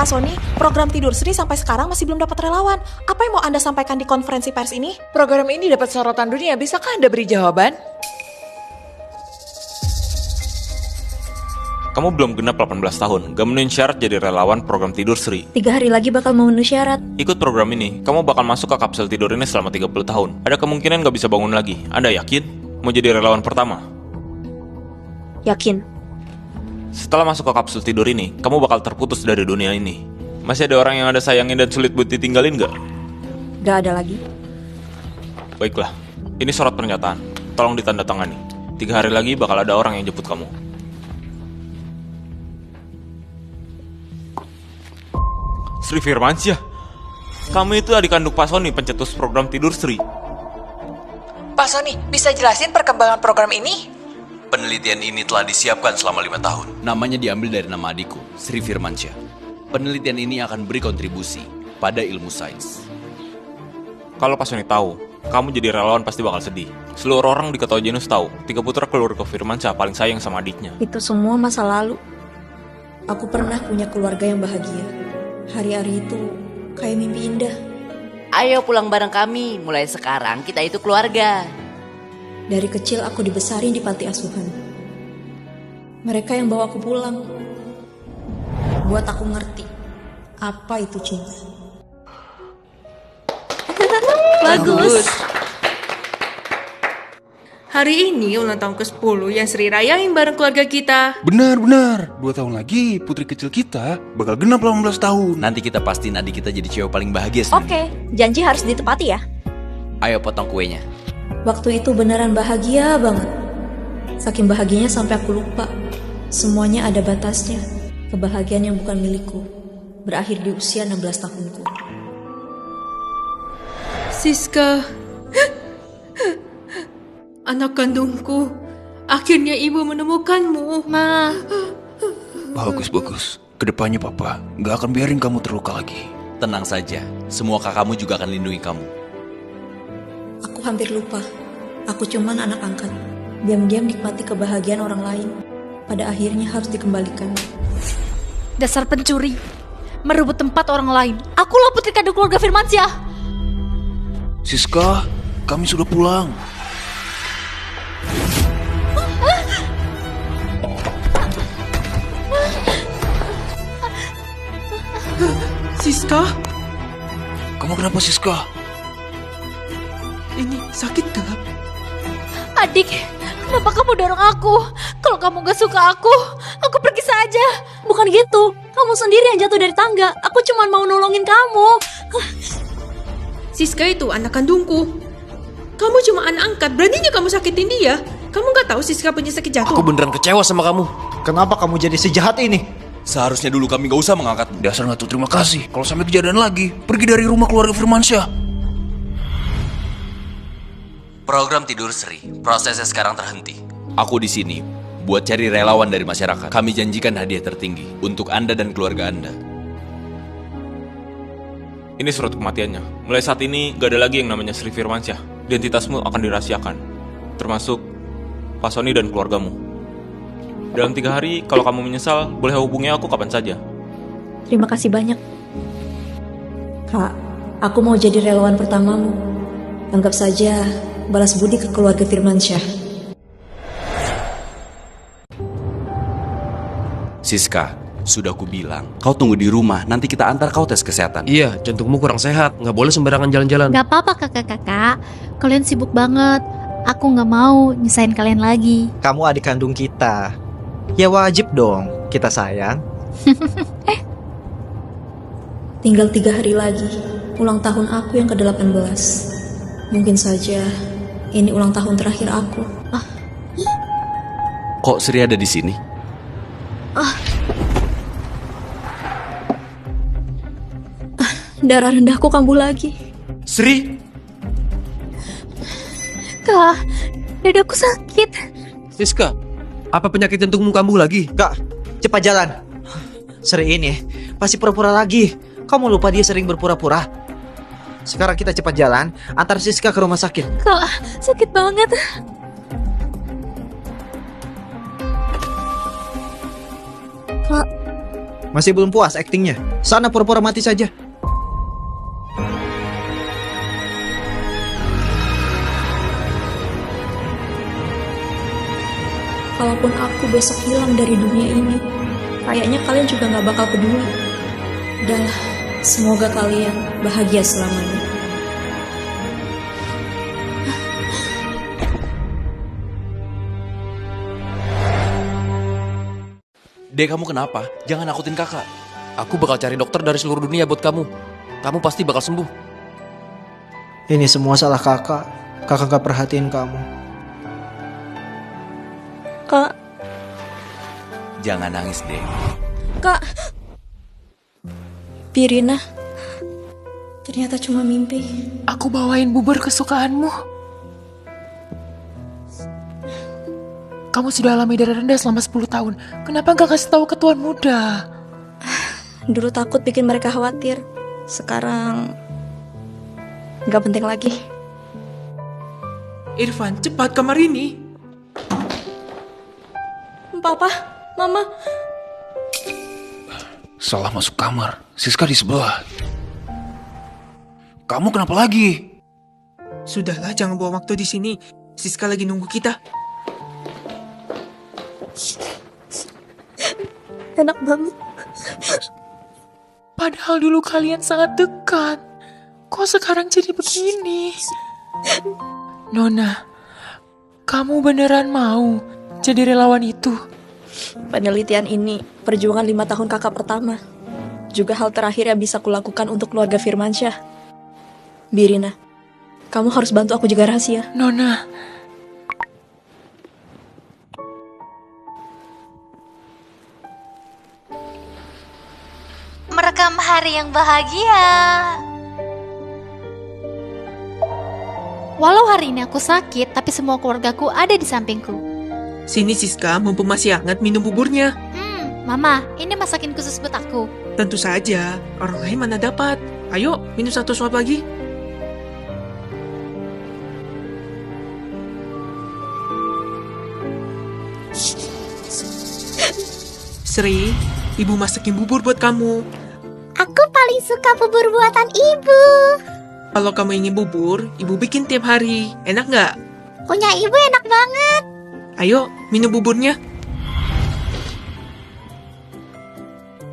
Kak Sony, program Tidur Sri sampai sekarang masih belum dapat relawan. Apa yang mau Anda sampaikan di konferensi pers ini? Program ini dapat sorotan dunia, bisakah Anda beri jawaban? Kamu belum genap 18 tahun, gak memenuhi syarat jadi relawan program Tidur Sri. 3 hari lagi bakal memenuhi syarat. Ikut program ini, kamu bakal masuk ke kapsul tidur ini selama 30 tahun. Ada kemungkinan gak bisa bangun lagi. Anda yakin? Mau jadi relawan pertama? Yakin. Setelah masuk ke kapsul tidur ini, kamu bakal terputus dari dunia ini. Masih ada orang yang Anda sayangin dan sulit buat ditinggalin gak? Gak ada lagi. Baiklah, ini surat pernyataan. Tolong ditandatangani. 3 hari lagi bakal ada orang yang jemput kamu. Sri Firmansyah, kamu itu adik kandung Pak Sony, pencetus program Tidur Sri. Pak Sony, bisa jelasin perkembangan program ini? Penelitian ini telah disiapkan selama 5 tahun. Namanya diambil dari nama adikku, Sri Firmansyah. Penelitian ini akan beri kontribusi pada ilmu sains. Kalau Pak Sony tahu, kamu jadi relawan pasti bakal sedih. Seluruh orang di Kota Genus tahu, 3 putra keluarga Firmansyah paling sayang sama adiknya. Itu semua masa lalu. Aku pernah punya keluarga yang bahagia. Hari-hari itu kayak mimpi indah. Ayo pulang bareng kami, mulai sekarang kita itu keluarga. Dari kecil aku dibesarin di panti asuhan. Mereka yang bawa aku pulang. Buat aku ngerti apa itu cinta. Bagus. Hari ini ulang tahun ke-10 yang Sri rayain bareng keluarga kita. Benar. 2 tahun lagi putri kecil kita bakal genap 18 tahun. Nanti kita pastiin adik kita jadi cewek paling bahagia sedunia. Oke, janji harus ditepati ya. Ayo potong kuenya. Waktu itu beneran bahagia banget. Saking bahagianya sampai aku lupa. Semuanya ada batasnya. Kebahagiaan yang bukan milikku berakhir di usia 16 tahunku. Siska, anak kandungku, akhirnya ibu menemukanmu. Ma. Bagus. Kedepannya papa gak akan biarin kamu terluka lagi. Tenang saja, semua kakakmu juga akan lindungi kamu. Aku hampir lupa. Aku cuman anak angkat. Diam-diam nikmati kebahagiaan orang lain. Pada akhirnya harus dikembalikan. Dasar pencuri, merebut tempat orang lain. Akulah putri kandung keluarga Firmansyah. Siska, kami sudah pulang. Siska, Kamu kenapa Siska? ini sakit gak? Adik, kenapa kamu dorong aku? Kalau kamu gak suka aku pergi saja. Bukan gitu. Kamu sendiri yang jatuh dari tangga. Aku cuma mau nolongin kamu. Siska itu anak kandungku. Kamu cuma anak angkat, beraninya kamu sakitin dia. Kamu gak tahu Siska punya sakit jantung? Aku beneran kecewa sama kamu. Kenapa kamu jadi sejahat ini? Seharusnya dulu kami gak usah mengangkatmu. Dasar gak tuh terima kasih. Kalau sampai kejadian lagi, pergi dari rumah keluarga Firmansyah. Program Tidur Sri, prosesnya sekarang terhenti. Aku di sini buat cari relawan dari masyarakat. Kami janjikan hadiah tertinggi untuk Anda dan keluarga Anda. Ini surat kematiannya. Mulai saat ini gak ada lagi yang namanya Sri Firmansyah. Identitasmu akan dirahasiakan, termasuk Pak Sony dan keluargamu. Dalam 3 hari, kalau kamu menyesal, boleh hubungi aku kapan saja. Terima kasih banyak. Kak, aku mau jadi relawan pertamamu. Anggap saja balas budi ke keluarga Firmansyah. Siska, sudah aku bilang, kau tunggu di rumah, nanti kita antar kau tes kesehatan. Iya, jantungmu kurang sehat, nggak boleh sembarangan jalan-jalan. Gak apa-apa kakak-kakak, kalian sibuk banget. Aku gak mau nyusahin kalian lagi. Kamu adik kandung kita. Ya wajib dong kita sayang. Tinggal 3 hari lagi, ulang tahun aku yang ke-18. Mungkin saja ini ulang tahun terakhir aku. Kok Sri ada di sini? Darah rendahku kambuh lagi. Sri, Kak, dadaku sakit. Siska, apa penyakit jantungmu kambuh lagi? Kak, cepat jalan. Sri ini pasti pura-pura lagi. Kamu lupa dia sering berpura-pura. Sekarang kita cepat jalan, antar Siska ke rumah sakit. Kak, sakit banget. Kak, Masih belum puas aktingnya? Sana pura-pura mati saja. Kalaupun aku besok hilang dari dunia ini, kayaknya kalian juga gak bakal peduli. Udahlah, semoga kalian bahagia selamanya. Dek, kamu kenapa? Jangan nakutin kakak. Aku bakal cari dokter dari seluruh dunia buat kamu. Kamu pasti bakal sembuh. Ini semua salah kakak. Kakak gak perhatiin kamu. Kak, Jangan nangis, Dek. Kak. Birina, ternyata cuma mimpi. Aku bawain bubur kesukaanmu. Kamu sudah alami darah rendah selama 10 tahun. Kenapa gak kasih tahu ke tuan muda? Dulu takut bikin mereka khawatir. Sekarang gak penting lagi. Irfan, cepat kamar ini. Papa, Mama. Salah masuk kamar. Siska di sebelah. Kamu kenapa lagi? Sudahlah, jangan buang waktu di sini. Siska lagi nunggu kita. Enak banget. Padahal dulu kalian sangat dekat. Kok sekarang jadi begini? Nona, kamu beneran mau jadi relawan itu? Penelitian ini perjuangan 5 tahun kakak pertama. Juga hal terakhir yang bisa kulakukan untuk keluarga Firmansyah. Birina, kamu harus bantu aku jaga rahasia. Nona, Merekam hari yang bahagia. Walau hari ini aku sakit, tapi semua keluargaku ada di sampingku. Sini Siska, mumpung masih hangat minum buburnya. Mama, ini masakin khusus buat aku. Tentu saja, orang lain mana dapat. Ayo, minum satu suap lagi. Sri, ibu masakin bubur buat kamu. Aku paling suka bubur buatan ibu. Kalau kamu ingin bubur, ibu bikin tiap hari. Enak nggak? Punya ibu enak banget. Ayo, minum buburnya.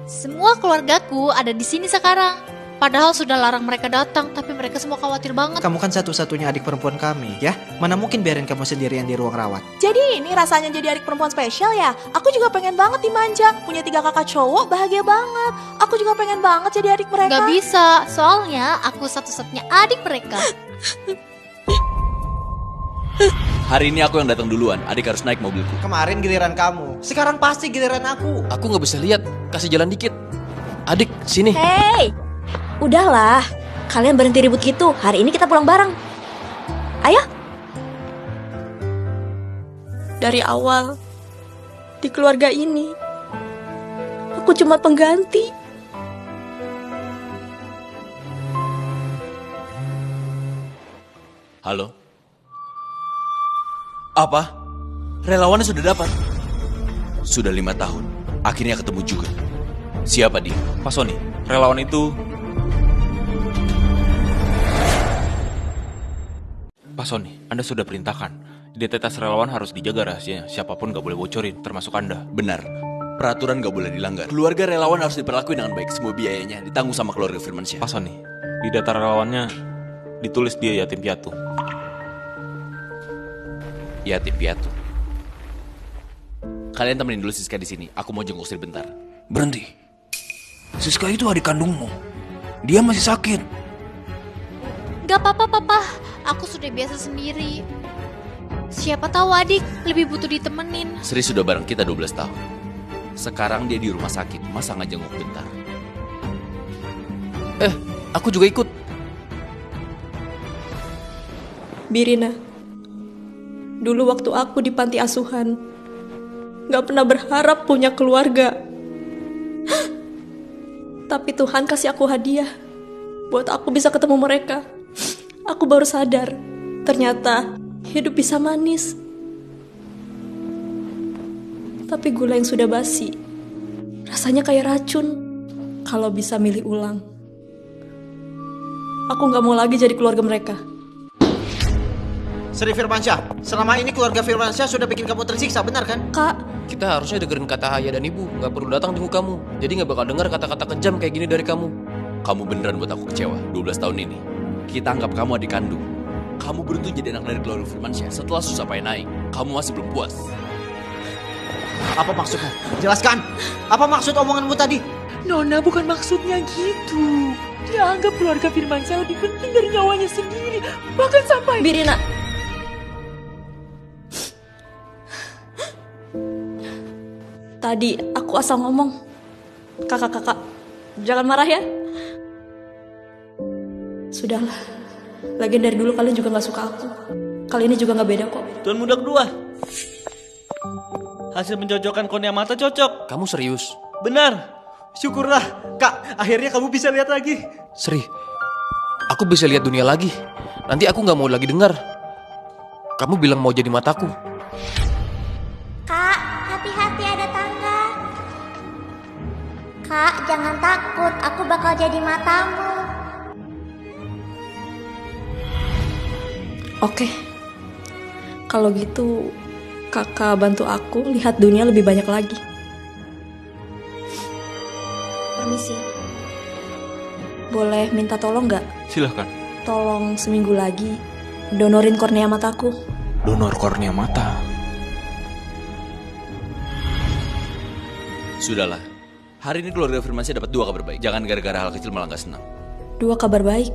Semua keluargaku ada di sini sekarang. Padahal sudah larang mereka datang, tapi mereka semua khawatir banget. Kamu kan satu-satunya adik perempuan kami, ya? Mana mungkin biarin kamu sendirian di ruang rawat? Jadi ini rasanya jadi adik perempuan spesial ya? Aku juga pengen banget dimanja. Punya 3 kakak cowok, bahagia banget. Aku juga pengen banget jadi adik mereka. Gak bisa, soalnya aku satu-satunya adik mereka. Hari ini aku yang datang duluan. Adik harus naik mobilku. Kemarin giliran kamu, sekarang pasti giliran aku. Aku nggak bisa lihat. Kasih jalan dikit. Adik, sini. Hei, udahlah. Kalian berhenti ribut gitu. Hari ini kita pulang bareng. Ayo. Dari awal, di keluarga ini, aku cuma pengganti. Halo? Apa? Relawannya sudah dapat? Sudah 5 tahun. Akhirnya ketemu juga. Siapa dia? Pak Sony, relawan itu... Pak Sony, Anda sudah perintahkan. Identitas relawan harus dijaga rahasianya. Siapapun gak boleh bocorin, termasuk Anda. Benar. Peraturan gak boleh dilanggar. Keluarga relawan harus diperlakukan dengan baik. Semua biayanya ditanggung sama keluarga Firmansyah. Pak Sony, di data relawannya ditulis dia yatim piatu. Yatim piatu. Kalian temenin dulu Siska di sini. Aku mau jenguk Sri bentar. Berhenti. Siska itu adik kandungmu. Dia masih sakit. Gak apa-apa, Papa. Aku sudah biasa sendiri. Siapa tahu adik lebih butuh ditemenin. Sri sudah bareng kita 12 tahun. Sekarang dia di rumah sakit. Masa nggak jenguk bentar? Aku juga ikut. Birina, dulu waktu aku di panti asuhan, gak pernah berharap punya keluarga. Tapi Tuhan kasih aku hadiah buat aku bisa ketemu mereka. Aku baru sadar, ternyata hidup bisa manis. Tapi gula yang sudah basi Rasanya kayak racun. Kalau bisa milih ulang, aku gak mau lagi jadi keluarga mereka. Sri Firmansyah, selama ini keluarga Firmansyah sudah bikin kamu tersiksa, benar kan? Kak, Kita harusnya dengerin kata ayah dan ibu, nggak perlu datang jenguk kamu. Jadi nggak bakal dengar kata-kata kejam kayak gini dari kamu. Kamu beneran buat aku kecewa. 12 tahun ini, kita anggap kamu adik kandung. Kamu beruntung jadi anak dari keluarga Firmansyah. Setelah susah payah naik, kamu masih belum puas. Apa maksudmu? Jelaskan. Apa maksud omonganmu tadi? Nona, bukan maksudnya gitu. Dia anggap keluarga Firmansyah lebih penting dari nyawanya sendiri. Bahkan sampai... Birina. Tadi aku asal ngomong. Kakak-kakak, jangan marah ya. Sudahlah. Lagian dari dulu kalian juga gak suka aku. Kali ini juga gak beda kok. Tuan Muda kedua. Hasil pencocokkan kornea mata cocok. Kamu serius? Benar. Syukurlah, Kak. Akhirnya kamu bisa lihat lagi. Sri, aku bisa lihat dunia lagi. Nanti aku nggak mau lagi dengar. Kamu bilang mau jadi mataku. Kak, hati-hati ada tangga. Kak, jangan takut. Aku bakal jadi matamu. Oke. Kalau gitu, kakak bantu aku lihat dunia lebih banyak lagi. Permisi. Boleh minta tolong nggak? Silahkan. Tolong seminggu lagi donorin kornea mataku. Donor kornea mata. Sudahlah. Hari ini keluarga Firmansyah dapat 2 kabar baik. Jangan gara-gara hal kecil malah gak senang. 2 kabar baik.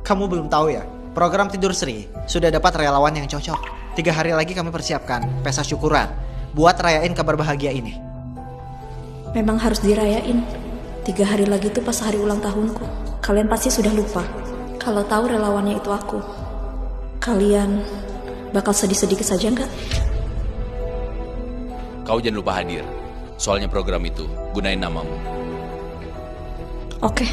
Kamu belum tahu ya? Program Tidur Sri sudah dapat relawan yang cocok. 3 hari lagi kami persiapkan pesta syukuran buat rayain kabar bahagia ini. Memang harus dirayain. 3 hari lagi tuh pas hari ulang tahunku. Kalian pasti sudah lupa. Kalau tahu relawannya itu aku, kalian bakal sedih-sedikit saja nggak? Kau jangan lupa hadir. Soalnya program itu gunain namamu. Oke.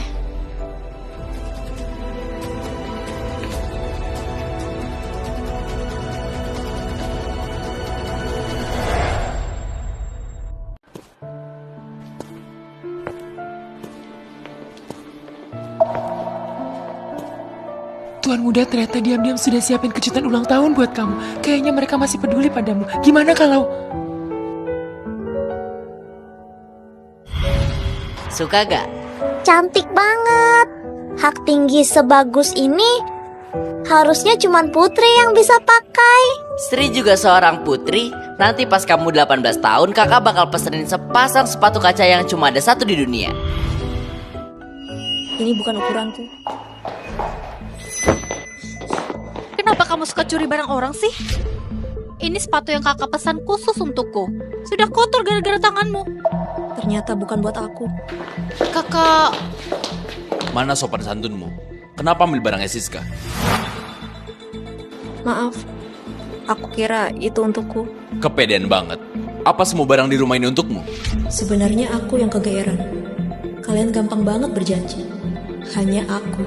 Tuan Muda ternyata diam-diam sudah siapin kejutan ulang tahun buat kamu. Kayaknya mereka masih peduli padamu. Gimana kalau... Suka gak? Cantik banget. Hak tinggi sebagus ini harusnya cuma Putri yang bisa pakai. Sri juga seorang putri. Nanti pas kamu 18 tahun, kakak bakal pesenin sepasang sepatu kaca yang cuma ada 1 di dunia. Ini bukan ukuranku. Kenapa kamu suka curi barang orang sih? Ini sepatu yang kakak pesan khusus untukku. Sudah kotor gara-gara tanganmu. Ternyata bukan buat aku. Kakak... Mana sopan santunmu? Kenapa ambil barangnya Siska? Maaf. Aku kira itu untukku. Kepedean banget. Apa semua barang di rumah ini untukmu? Sebenarnya aku yang kegeeran. Kalian gampang banget berjanji. Hanya aku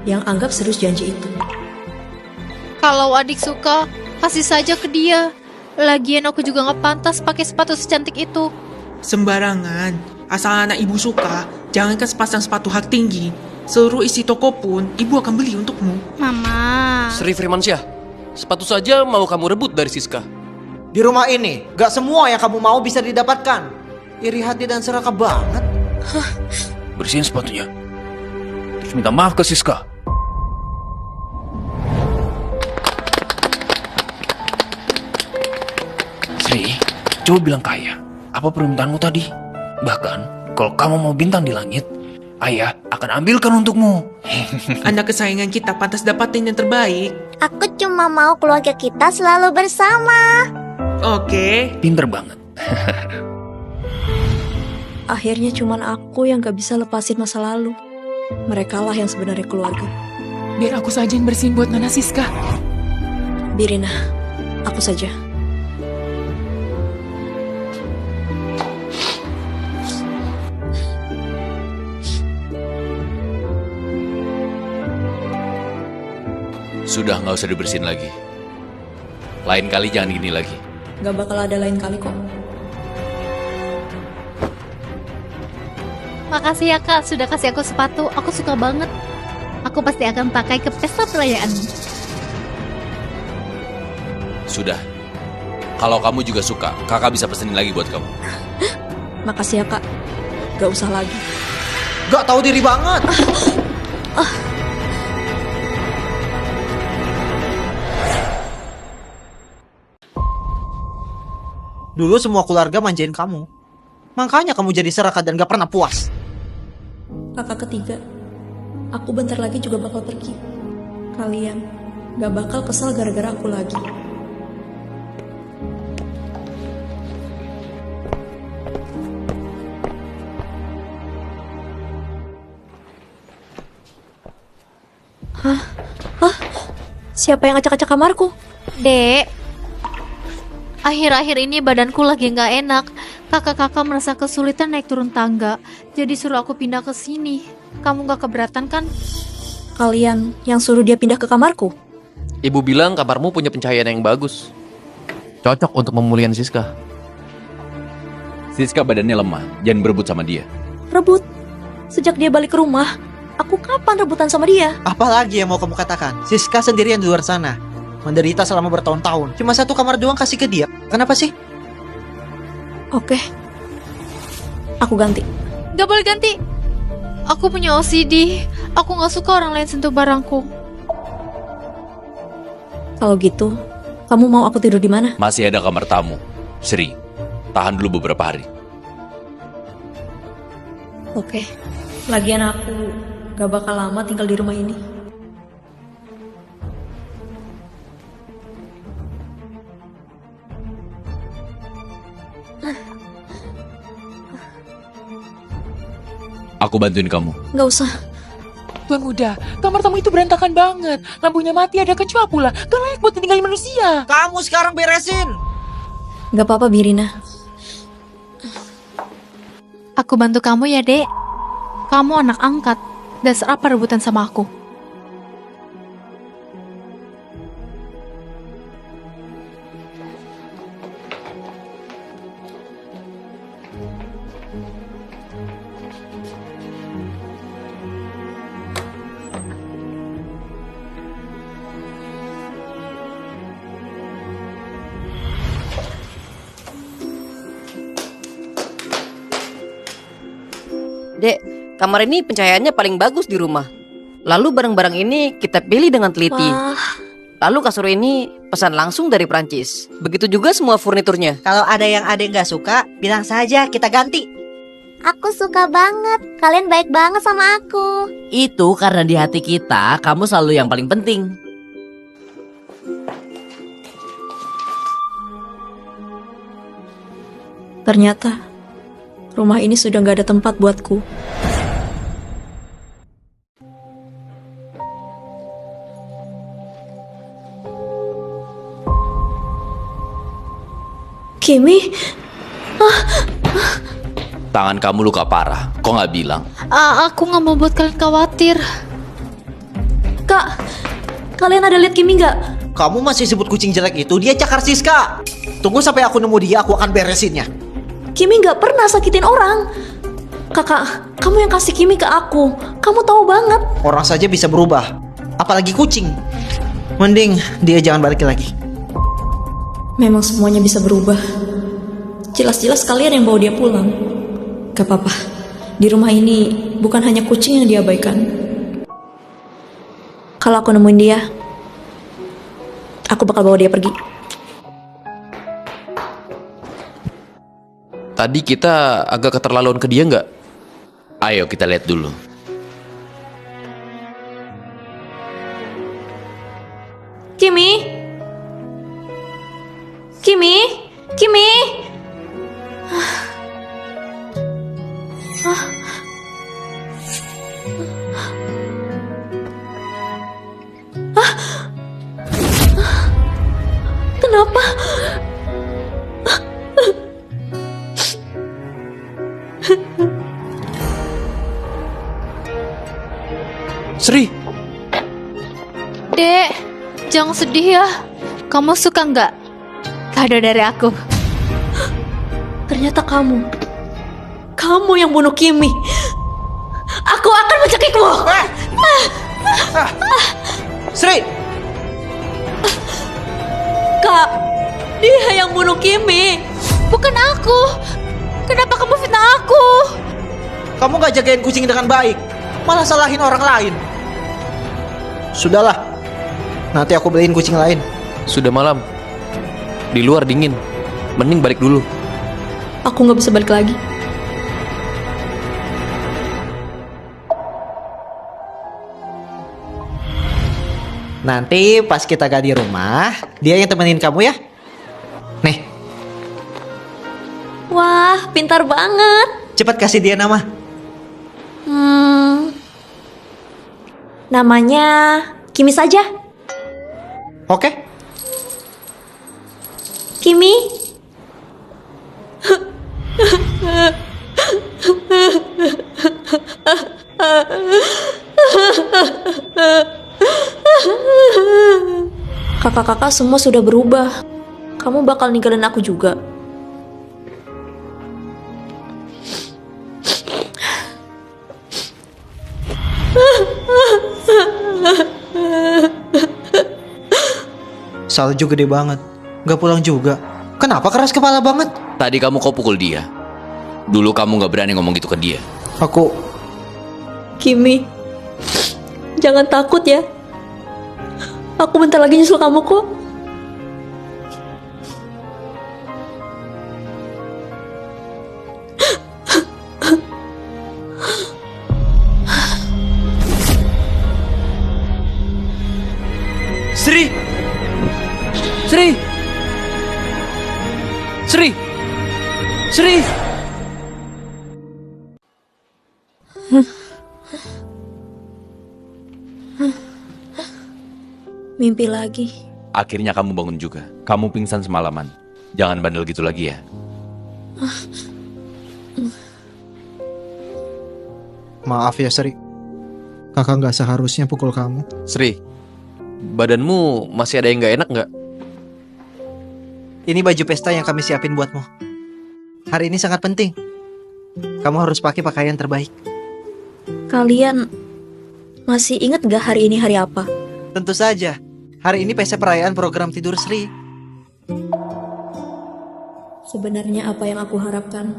yang anggap serius janji itu. Kalau adik suka, kasih saja ke dia. Lagian aku juga gak pantas pakai sepatu secantik itu. Sembarangan. Asal anak ibu suka, jangankan sepasang sepatu hak tinggi. Seluruh isi toko pun ibu akan beli untukmu. Mama. Sri Firmansyah, sepatu saja mau kamu rebut dari Siska. Di rumah ini, gak semua yang kamu mau bisa didapatkan. Iri hati dan serakah banget. Bersihin sepatunya. Terus minta maaf ke Siska. Sri, coba bilang ke ayah, apa permintaanmu tadi? Bahkan, kalau kamu mau bintang di langit, ayah akan ambilkan untukmu. Anak kesayangan kita pantas dapatin yang terbaik. Aku cuma mau keluarga kita selalu bersama. Oke. Pinter banget. Akhirnya cuman aku yang gak bisa lepasin masa lalu. Mereka lah yang sebenarnya keluarga. Biar aku saja yang bersihin buat Nona Siska. Birina, aku saja. Sudah gak usah dibersihin lagi. Lain kali jangan gini lagi. Gak bakal ada lain kali kok. Makasih ya kak, sudah kasih aku sepatu. Aku suka banget. Aku pasti akan pakai ke pesta perayaan. Sudah. Kalau kamu juga suka, kakak bisa pesenin lagi buat kamu. Makasih ya kak. Gak usah lagi. Gak tahu diri banget. Dulu semua keluarga manjain kamu. Makanya kamu jadi serakah dan gak pernah puas. Kakak ketiga, aku bentar lagi juga bakal pergi. Kalian gak bakal kesal gara-gara aku lagi. Hah? Siapa yang acak-acak kamarku? Dek, akhir-akhir ini badanku lagi nggak enak. Kakak-kakak merasa kesulitan naik turun tangga, jadi suruh aku pindah ke sini. Kamu nggak keberatan kan? Kalian yang suruh dia pindah ke kamarku? Ibu bilang kamarmu punya pencahayaan yang bagus. Cocok untuk pemulihan Siska. Siska badannya lemah, jangan berebut sama dia. Rebut? Sejak dia balik ke rumah, aku kapan rebutan sama dia? Apalagi yang mau kamu katakan? Siska sendirian di luar sana, menderita selama bertahun-tahun. Cuma satu kamar doang kasih ke dia. Kenapa sih? Oke, aku ganti. Gak boleh ganti. Aku punya OCD. Aku gak suka orang lain sentuh barangku. Kalau gitu, kamu mau aku tidur di mana? Masih ada kamar tamu. Sri, tahan dulu beberapa hari. Oke, lagian aku gak bakal lama tinggal di rumah ini. Aku bantuin kamu. Gak usah. Tuan muda, kamar tamu itu berantakan banget. Lampunya mati, ada kecoa pula. Gak layak buat ditinggalin manusia. Kamu sekarang beresin. Gak apa-apa, Birina. Aku bantu kamu ya, Dek. Kamu anak angkat. Dasar apa rebutan sama aku? Dek, kamar ini pencahayaannya paling bagus di rumah. Lalu barang-barang ini kita pilih dengan teliti. Wah. Lalu kasur ini pesan langsung dari Prancis. Begitu juga semua furniturnya. Kalau ada yang adek gak suka, bilang saja kita ganti. Aku suka banget. Kalian baik banget sama aku. Itu karena di hati kita, kamu selalu yang paling penting. Ternyata rumah ini sudah gak ada tempat buatku. Kimi? Tangan kamu luka parah. Kok nggak bilang? Aku gak mau buat kalian khawatir. Kak, kalian ada lihat Kimi gak? Kamu masih sebut kucing jelek itu, dia cakar Siska. Tunggu sampai aku nemu dia, aku akan beresinnya. Kimi gak pernah sakitin orang. Kakak, kamu yang kasih Kimi ke aku. Kamu tahu banget. Orang saja bisa berubah, apalagi kucing. Mending dia jangan balik lagi. Memang semuanya bisa berubah. Jelas-jelas kalian yang bawa dia pulang. Gak apa-apa. Di rumah ini bukan hanya kucing yang diabaikan. Kalau aku nemuin dia, aku bakal bawa dia pergi. Tadi kita agak keterlaluan ke dia nggak? Ayo kita lihat dulu. Kimi? Kimi? Kimi? Kenapa? Sri, Dek, jangan sedih ya. Kamu suka nggak kado dari aku? Ternyata kamu yang bunuh Kimi. Aku akan mencekikmu. Sri! Kak, dia yang bunuh Kimi. Bukan aku. Kenapa kamu fitnah aku? Kamu gak jagain kucing dengan baik, malah salahin orang lain. Sudahlah, nanti aku beliin kucing lain. Sudah malam. Di luar dingin. Mending balik dulu. Aku nggak bisa balik lagi. Nanti pas kita gak di rumah, dia yang temenin kamu ya. Nih, Wah, pintar banget. cepat kasih dia nama. Namanya Kimi saja. Oke? Kimi. Kakak-kakak semua sudah berubah. Kamu bakal ninggalin aku juga. Salju gede banget, gak pulang juga. Kenapa keras kepala banget? Tadi kamu kau pukul dia. Dulu kamu gak berani ngomong gitu ke dia. Aku... Kimi, jangan takut ya. Aku bentar lagi nyusul kamu kok. Sri! Sri! Sri! Sri! Mimpi lagi. Akhirnya kamu bangun juga. Kamu pingsan semalaman. Jangan bandel gitu lagi ya. Maaf ya Sri, kakak gak seharusnya pukul kamu. Sri, badanmu masih ada yang gak enak nggak? Ini baju pesta yang kami siapin buatmu. Hari ini sangat penting. Kamu harus pakai pakaian terbaik. Kalian masih ingat gak hari ini hari apa? Tentu saja. Hari ini pesta perayaan program Tidur Sri. Sebenarnya apa yang aku harapkan?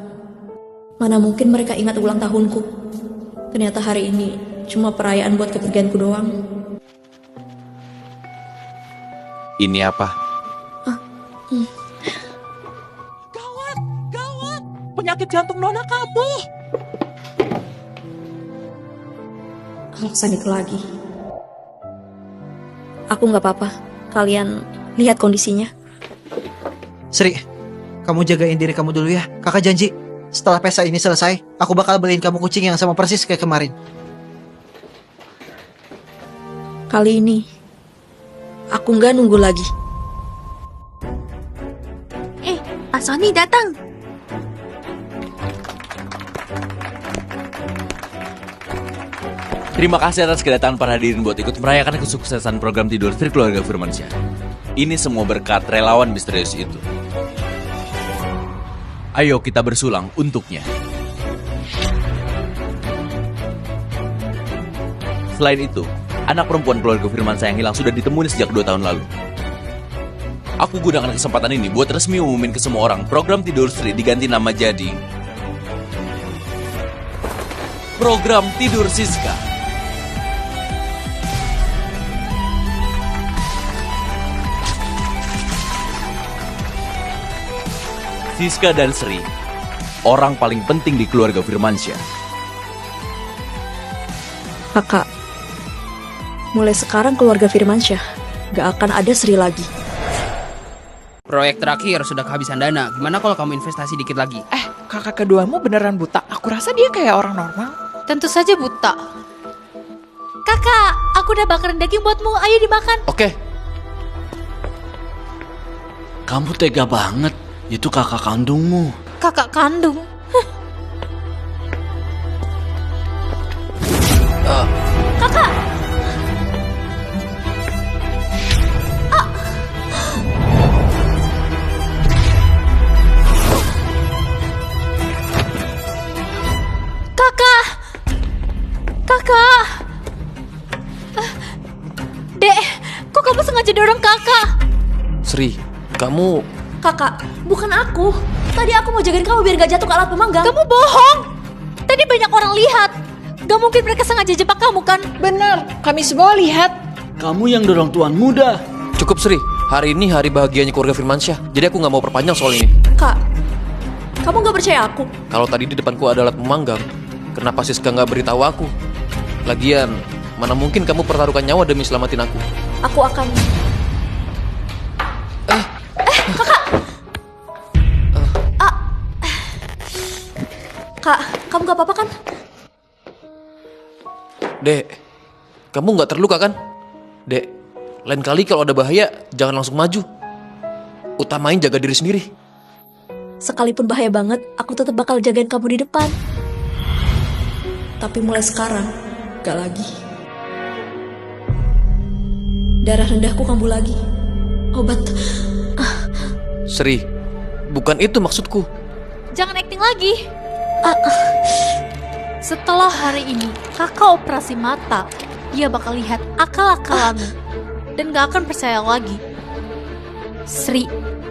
Mana mungkin mereka ingat ulang tahunku. Ternyata hari ini cuma perayaan buat kepergianku doang. Ini apa? Gawat! Penyakit jantung Nona kambuh. Aksan itu lagi. Aku nggak apa-apa. Kalian lihat kondisinya. Sri, kamu jagain diri kamu dulu ya. Kakak janji, setelah pesta ini selesai, aku bakal beliin kamu kucing yang sama persis kayak kemarin. Kali ini, aku nggak nunggu lagi. Pak Sony datang. Terima kasih atas kedatangan para hadirin buat ikut merayakan kesuksesan program Tidur Sri Keluarga Firmansyah. Ini semua berkat relawan misterius itu. Ayo kita bersulang untuknya. Selain itu, anak perempuan keluarga Firmansyah yang hilang sudah ditemui sejak 2 tahun lalu. Aku gunakan kesempatan ini buat resmi umumin ke semua orang program Tidur Sri diganti nama jadi Program Tidur Siska. Siska dan Sri, orang paling penting di keluarga Firmansyah. Kakak, mulai sekarang keluarga Firmansyah gak akan ada Sri lagi. Proyek terakhir sudah kehabisan dana. Gimana kalau kamu investasi dikit lagi? Kakak keduamu beneran buta. Aku rasa dia kayak orang normal. Tentu saja buta. Kakak, aku udah bakarin daging buatmu. Ayo dimakan. Oke. Kamu tega banget. Itu kakak kandungmu. Kakak kandung. Kakak. Kakak. Sri, kamu... Kakak, bukan aku. Tadi aku mau jagain kamu biar gak jatuh ke alat pemanggang. Kamu bohong. Tadi banyak orang lihat. Gak mungkin mereka sengaja jebak kamu kan? Benar, kami semua lihat. Kamu yang dorong tuan muda. Cukup Sri, hari ini hari bahagianya keluarga Firmansyah. Jadi aku gak mau perpanjang soal ini. Kak, kamu gak percaya aku? Kalau tadi di depanku ada alat pemanggang, kenapa Siska gak beritahu aku? Lagian, mana mungkin kamu pertaruhkan nyawa demi selamatin aku? Aku akan... Kakak! Kak, kamu gak apa-apa kan? Dek, kamu gak terluka kan? Dek, lain kali kalau ada bahaya, jangan langsung maju. Utamain jaga diri sendiri. Sekalipun bahaya banget, aku tetap bakal jagain kamu di depan. Tapi mulai sekarang, gak lagi. Darah rendahku kambuh lagi. Obat. Sri, bukan itu maksudku. Jangan acting lagi. Setelah hari ini kakak operasi mata, dia bakal lihat akal-akalanmu dan gak akan percaya lagi. Sri,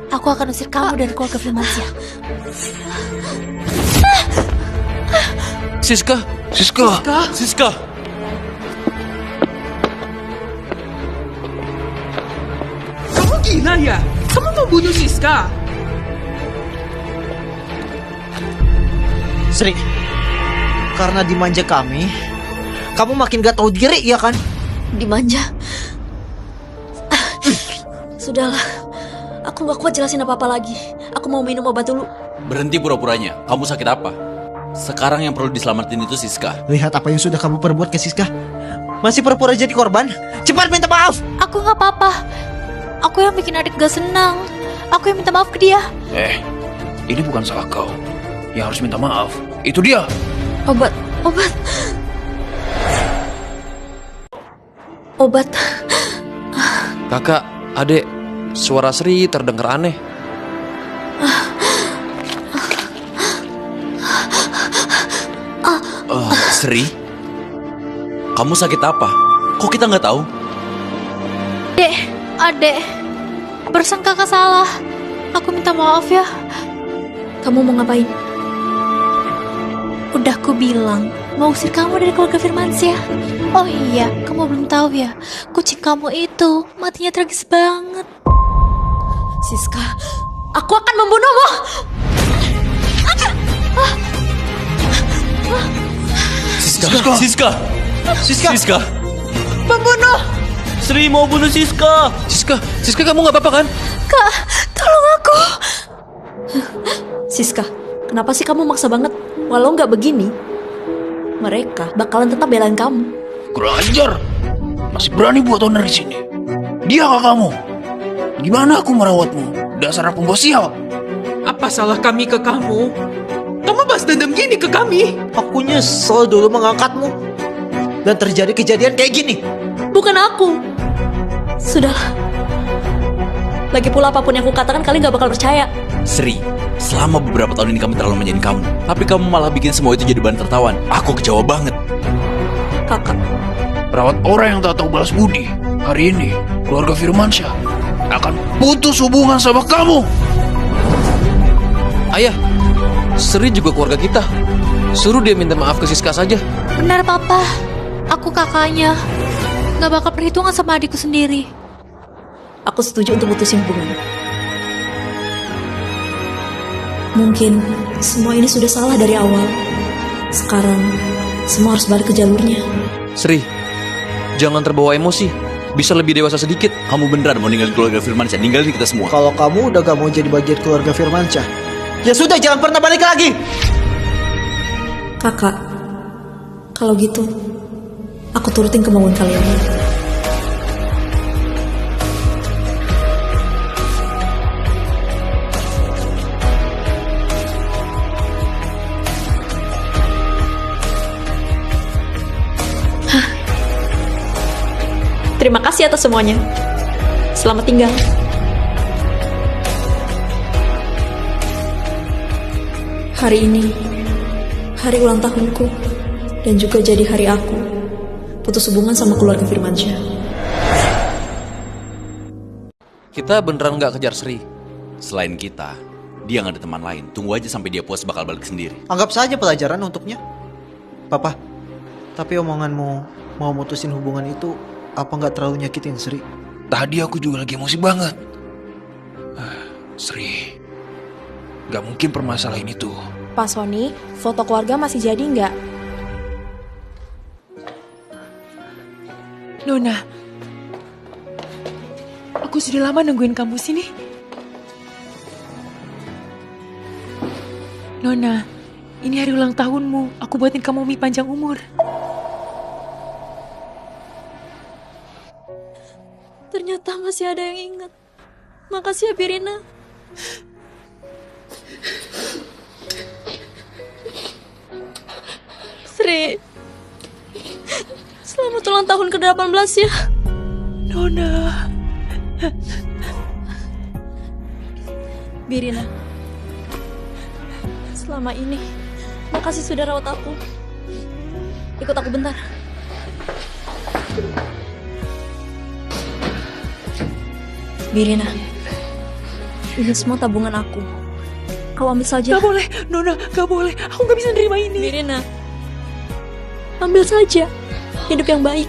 aku akan usir kamu dan keluarga Firmansyah. Siska, Siska, Siska. Kamu gila ya? Kamu mau bunuh Siska? Sri, karena dimanja kami, kamu makin gak tahu diri, ya kan? Dimanja. Sudahlah, aku gak kuat jelasin apa-apa lagi. Aku mau minum obat dulu. Berhenti pura-puranya. Kamu sakit apa? Sekarang yang perlu diselamatin itu Siska. Lihat apa yang sudah kamu perbuat ke Siska. Masih pura-pura jadi korban? Cepat minta maaf! Aku gak apa-apa. Aku yang bikin adik gak senang. Aku yang minta maaf ke dia. Ini bukan salah kau. Yang harus minta maaf, itu dia. Obat. Kakak, adek, suara Sri terdengar aneh. Sri, kamu sakit apa? Kok kita nggak tahu? Adek, barusan kakak salah. Aku minta maaf ya. Kamu mau ngapain? Udah ku bilang, mau usir kamu dari keluarga Firmansyah. Oh iya, kamu belum tahu ya, kucing kamu itu matinya tragis banget. Siska, aku akan membunuhmu. Siska. Membunuh. Sri mau bunuh Siska. Siska kamu nggak apa-apa kan? Kak, tolong aku. Siska, kenapa sih kamu maksa banget? Walau nggak begini, mereka bakalan tetap belain kamu. Kurang ajar. Masih berani buat onar di sini. Dia kakakmu. Gimana aku merawatmu? Dasar pembawa sial. Apa salah kami ke kamu? Kamu balas dendam gini ke kami? Aku nyesel dulu mengangkatmu. Dan terjadi kejadian kayak gini. Bukan aku. Sudahlah. Lagi pula apapun yang aku katakan kalian gak bakal percaya. Sri, selama beberapa tahun ini kami terlalu menyayangi kamu. Tapi kamu malah bikin semua itu jadi bahan tertawan. Aku kecewa banget. Kakak, Perawat orang yang tak tahu balas budi. Hari ini, keluarga Firmansyah akan putus hubungan sama kamu. Ayah, Sri juga keluarga kita. Suruh dia minta maaf ke Siska saja. Benar papa, aku kakaknya. Gak bakal perhitungan sama adikku sendiri. aku setuju untuk putusin hubungan. Mungkin semua ini sudah salah dari awal. Sekarang semua harus balik ke jalurnya. Sri, jangan terbawa emosi. Bisa lebih dewasa sedikit. Kamu beneran mau ninggalin keluarga Firmansyah? Ninggalin kita semua. Kalau kamu udah gak mau jadi bagian keluarga Firmansyah, ya sudah, jangan pernah balik lagi. Kakak, kalau gitu aku turutin kemauan kalian. Terima kasih atas semuanya. Selamat tinggal. Hari ini, hari ulang tahunku, dan juga jadi hari aku putus hubungan sama keluarga Firmansyah. Kita beneran nggak kejar Sri. Selain kita, dia nggak ada teman lain. Tunggu aja sampai dia puas bakal balik sendiri. Anggap saja pelajaran untuknya. Papa, tapi omonganmu mau mutusin hubungan itu apa nggak terlalu nyakitin Sri? Tadi aku juga lagi emosi banget. Sri, gak mungkin permasalahan itu. Pak Sony, foto keluarga masih jadi nggak? Nona, aku sudah lama nungguin kamu sini. Nona, ini hari ulang tahunmu. Aku buatin kamu mie panjang umur. Ternyata masih ada yang ingat. Makasih ya Pirina. Sri, selamat ulang tahun ke-18 ya. Nona. Birina, selama ini makasih sudah rawat aku. Ikut aku bentar. Birina, ini semua tabungan aku. Kau ambil saja. Gak boleh, Nona, gak boleh. Aku gak bisa nerima ini. Birina, ambil saja. Hidup yang baik.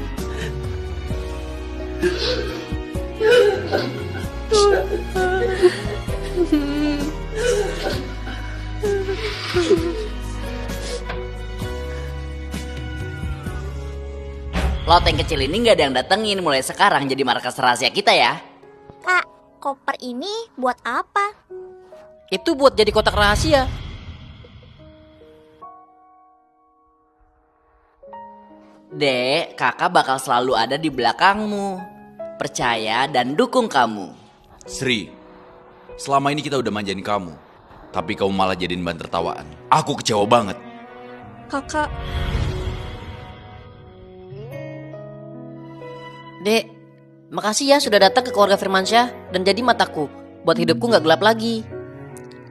Loteng kecil ini nggak ada yang datengin, mulai sekarang jadi markas rahasia kita ya. Kak, koper ini buat apa? Itu buat jadi kotak rahasia. Dek, kakak bakal selalu ada di belakangmu. Percaya dan dukung kamu. Sri, selama ini kita udah manjain kamu, tapi kamu malah jadiin bahan tertawaan. Aku kecewa banget. Kakak. Dek, makasih ya sudah datang ke keluarga Firmansyah dan jadi mataku buat hidupku nggak gelap lagi.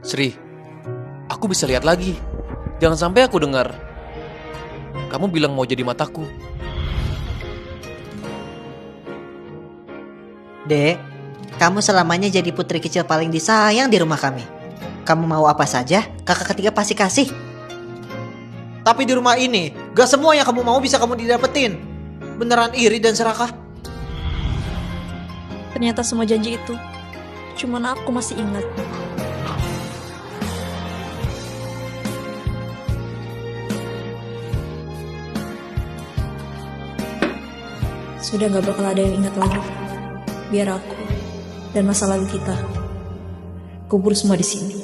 Sri, aku bisa lihat lagi. Jangan sampai aku dengar kamu bilang mau jadi mataku. Dek, kamu selamanya jadi putri kecil paling disayang di rumah kami. Kamu mau apa saja, kakak ketiga pasti kasih. Tapi di rumah ini, gak semua yang kamu mau bisa kamu didapetin. Beneran iri dan serakah. Ternyata semua janji itu cuman aku masih ingat. Sudah gak bakal ada yang ingat lagi. Biar aku dan masa lalu kita kubur semua di sini.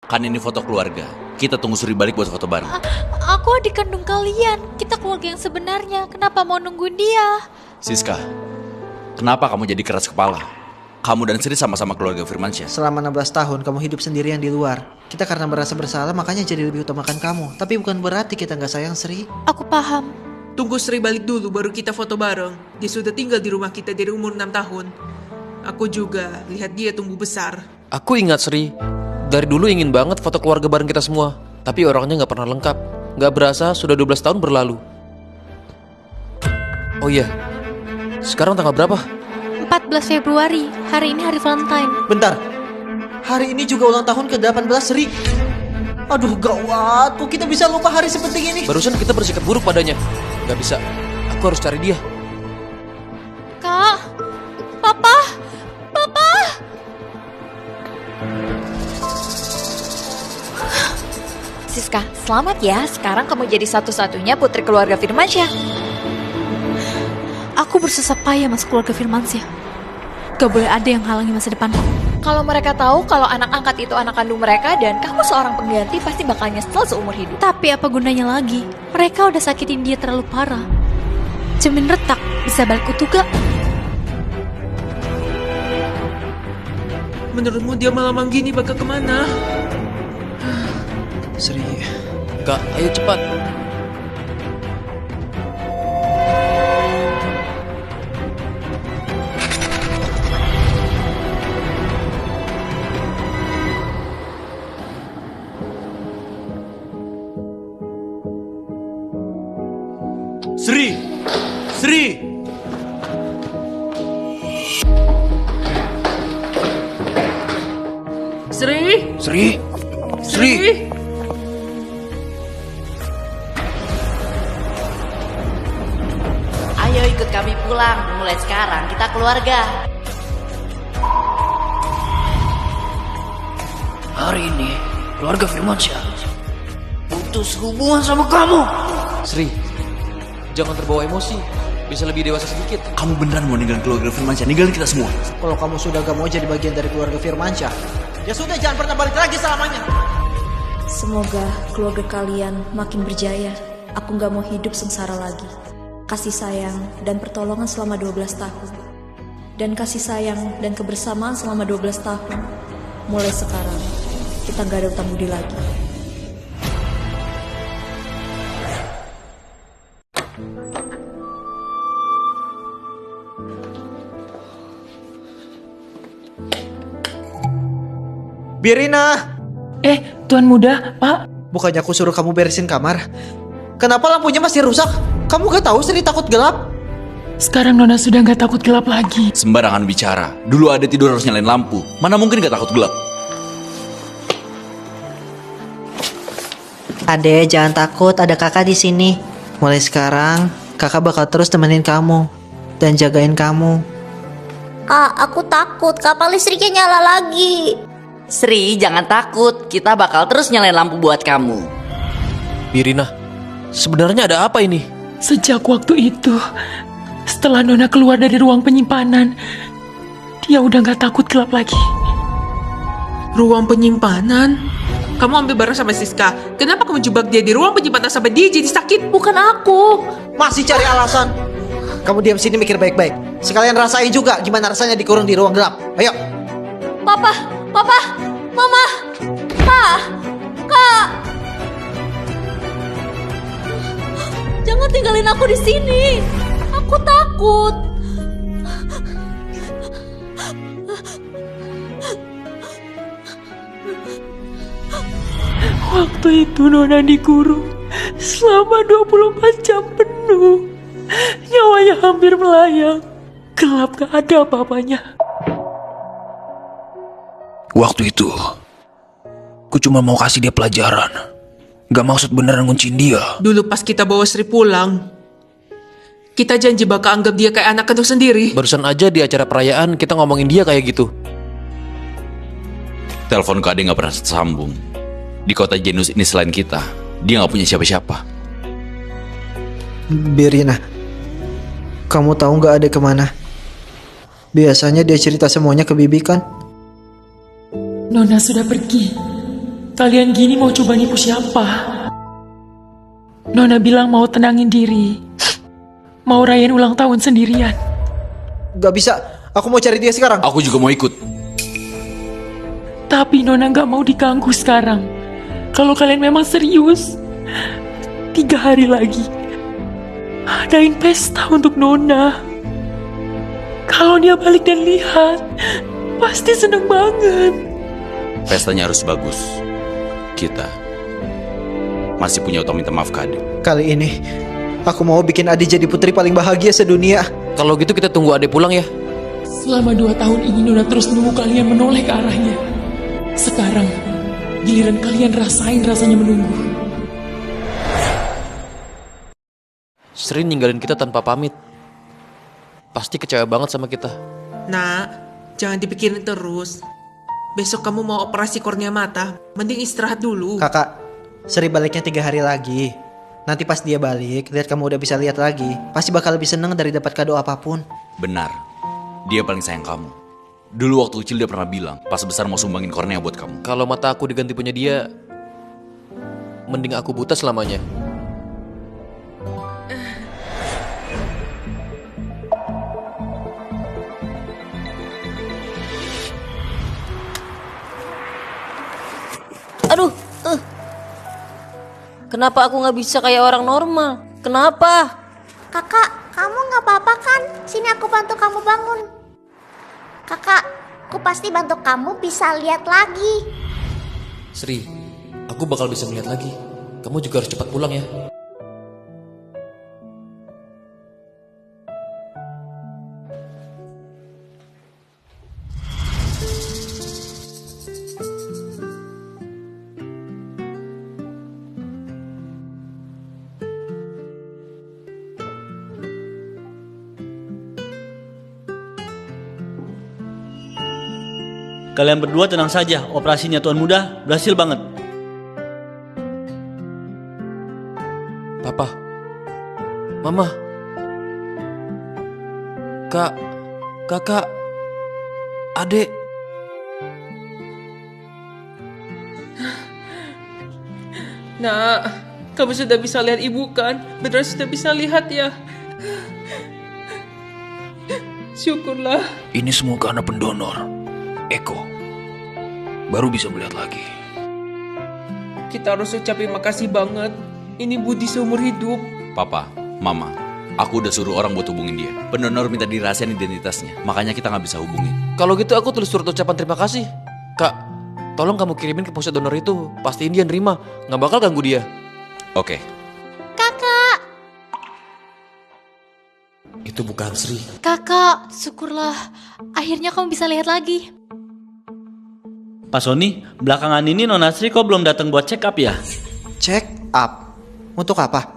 Kan ini foto keluarga. Kita tunggu Suri balik buat foto bareng. Aku adik kandung kalian. Kita keluarga yang sebenarnya. Kenapa mau nungguin dia? Siska, kenapa kamu jadi keras kepala? Kamu dan Sri sama-sama keluarga Firmansyah. Selama 16 tahun kamu hidup sendirian di luar. Kita karena merasa bersalah makanya jadi lebih utamakan kamu. Tapi bukan berarti kita gak sayang Sri. Aku paham. Tunggu Sri balik dulu baru kita foto bareng. Dia sudah tinggal di rumah kita dari umur 6 tahun. Aku juga lihat dia tumbuh besar. Aku ingat Sri. Dari dulu ingin banget foto keluarga bareng kita semua. Tapi orangnya gak pernah lengkap. Gak berasa sudah 12 tahun berlalu. Oh iya, sekarang tanggal berapa? 14 Februari. Hari ini hari Valentine. Bentar, hari ini juga ulang tahun ke-18 Sri. Aduh gawat, kok kita bisa lupa hari sepenting ini? Barusan kita bersikap buruk padanya. Gak bisa, aku harus cari dia. Kak, Papa, Papa. Siska, selamat ya. Sekarang kamu jadi satu-satunya putri keluarga Firmansyah. Aku bersusah payah masuk keluarga Firmansyah. Gak boleh ada yang halangi masa depanku. Kalau mereka tahu kalau anak angkat itu anak kandung mereka dan kamu seorang pengganti, pasti bakal nyesel seumur hidup. Tapi apa gunanya lagi? Mereka udah sakitin dia terlalu parah. Cermin retak, bisa balik utuh gak? Menurutmu dia malam gini bakal kemana? Sri. Kak, ayo cepat. Sri. Sri. Ayo ikut kami pulang. Mulai sekarang kita keluarga. Hari ini keluarga Firmansyah putus hubungan sama kamu. Sri, jangan terbawa emosi. Bisa lebih dewasa sedikit. Kamu beneran mau ninggalin keluarga Firmansyah, ninggalin kita semua? Kalau kamu sudah gak mau jadi bagian dari keluarga Firmansyah, ya sudah jangan pernah balik lagi selamanya. Semoga keluarga kalian makin berjaya. Aku gak mau hidup sengsara lagi. Kasih sayang dan pertolongan selama 12 tahun. Dan kasih sayang dan kebersamaan selama 12 tahun. Mulai sekarang, kita gak ada utang budi lagi. Birina! Tuan muda, Pak. Bukannya aku suruh kamu beresin kamar. Kenapa lampunya masih rusak? Kamu gak tahu Sri takut gelap? Sekarang Nona sudah gak takut gelap lagi. Sembarangan bicara. Dulu ada tidur harus nyalain lampu. Mana mungkin gak takut gelap? Ade, jangan takut, ada kakak di sini. Mulai sekarang, kakak bakal terus temenin kamu dan jagain kamu. Kak, aku takut kapal listriknya nyala lagi. Sri, jangan takut. Kita bakal terus nyalain lampu buat kamu. Birina, sebenarnya ada apa ini? Sejak waktu itu, setelah Nona keluar dari ruang penyimpanan, dia udah gak takut gelap lagi. Ruang penyimpanan? Kamu ambil barang sama Siska. Kenapa kamu jebak dia di ruang penyimpanan sampai dia jadi sakit? Bukan aku. Masih cari alasan? Kamu diam sini mikir baik-baik. Sekalian rasain juga gimana rasanya dikurung di ruang gelap. Ayo. Papa, Mama, Kak. Jangan tinggalin aku di sini. Aku takut. Waktu itu Nona dikurung selama 24 jam penuh. Nyawanya hampir melayang. Gelap gak ada apa-apanya. Waktu itu, ku cuma mau kasih dia pelajaran. Gak maksud beneran ngunciin dia. Dulu pas kita bawa Sri pulang, kita janji bakal anggap dia kayak anak kandung sendiri. Barusan aja di acara perayaan kita ngomongin dia kayak gitu. Telepon Kak Ade gak pernah tersambung. Di kota Genus ini selain kita, dia gak punya siapa-siapa. Birina, kamu tahu gak Ade kemana? Biasanya dia cerita semuanya ke Bibi kan? Nona sudah pergi. Kalian gini mau coba nipu siapa? Nona bilang mau tenangin diri. Mau rayain ulang tahun sendirian. Gak bisa, aku mau cari dia sekarang. Aku juga mau ikut. Tapi Nona gak mau diganggu sekarang. Kalau kalian memang serius, 3 hari lagi adain pesta untuk Nona. Kalau dia balik dan lihat, pasti seneng banget. Pestanya harus bagus. Kita masih punya utang minta maaf Kak Ade. Kali ini, aku mau bikin Ade jadi putri paling bahagia sedunia. Kalau gitu kita tunggu Ade pulang ya. Selama 2 tahun ini Nona terus nunggu kalian menoleh ke arahnya. Sekarang, giliran kalian rasain rasanya menunggu. Sri ninggalin kita tanpa pamit. Pasti kecewa banget sama kita. Nak, jangan dipikirin terus. Besok kamu mau operasi kornea mata, mending istirahat dulu. Kakak, Sri baliknya 3 hari lagi. Nanti pas dia balik, lihat kamu udah bisa lihat lagi, pasti bakal lebih seneng dari dapat kado apapun. Benar, dia paling sayang kamu. Dulu waktu kecil dia pernah bilang, pas besar mau sumbangin kornea buat kamu. Kalau mata aku diganti punya dia, mending aku buta selamanya. Aduh, kenapa aku nggak bisa kayak orang normal? Kenapa? Kakak, kamu nggak apa-apa kan? Sini aku bantu kamu bangun. Kakak, aku pasti bantu kamu bisa lihat lagi. Sri, aku bakal bisa melihat lagi. Kamu juga harus cepat pulang ya. Kalian berdua tenang saja, operasinya Tuan Muda berhasil banget. Papa, Mama, Kak, Kakak, Adek. Nak, kamu sudah bisa lihat ibu kan? Benar sudah bisa lihat ya? Syukurlah. Ini semua karena pendonor, Eko. Baru bisa melihat lagi. Kita harus ucapin makasih banget. Ini budi seumur hidup. Papa, Mama, aku udah suruh orang buat hubungin dia. Pendonor minta dirahasiain identitasnya, makanya kita nggak bisa hubungin. Kalau gitu aku tulis surat ucapan terima kasih. Kak, tolong kamu kirimin ke pusat donor itu. Pastiin dia nerima, nggak bakal ganggu dia. Oke. Kakak, Itu bukan Sri. kakak, syukurlah. Akhirnya kamu bisa lihat lagi. Pak Sony, belakangan ini Nona Sri kok belum datang buat check up ya? Check up? Untuk apa?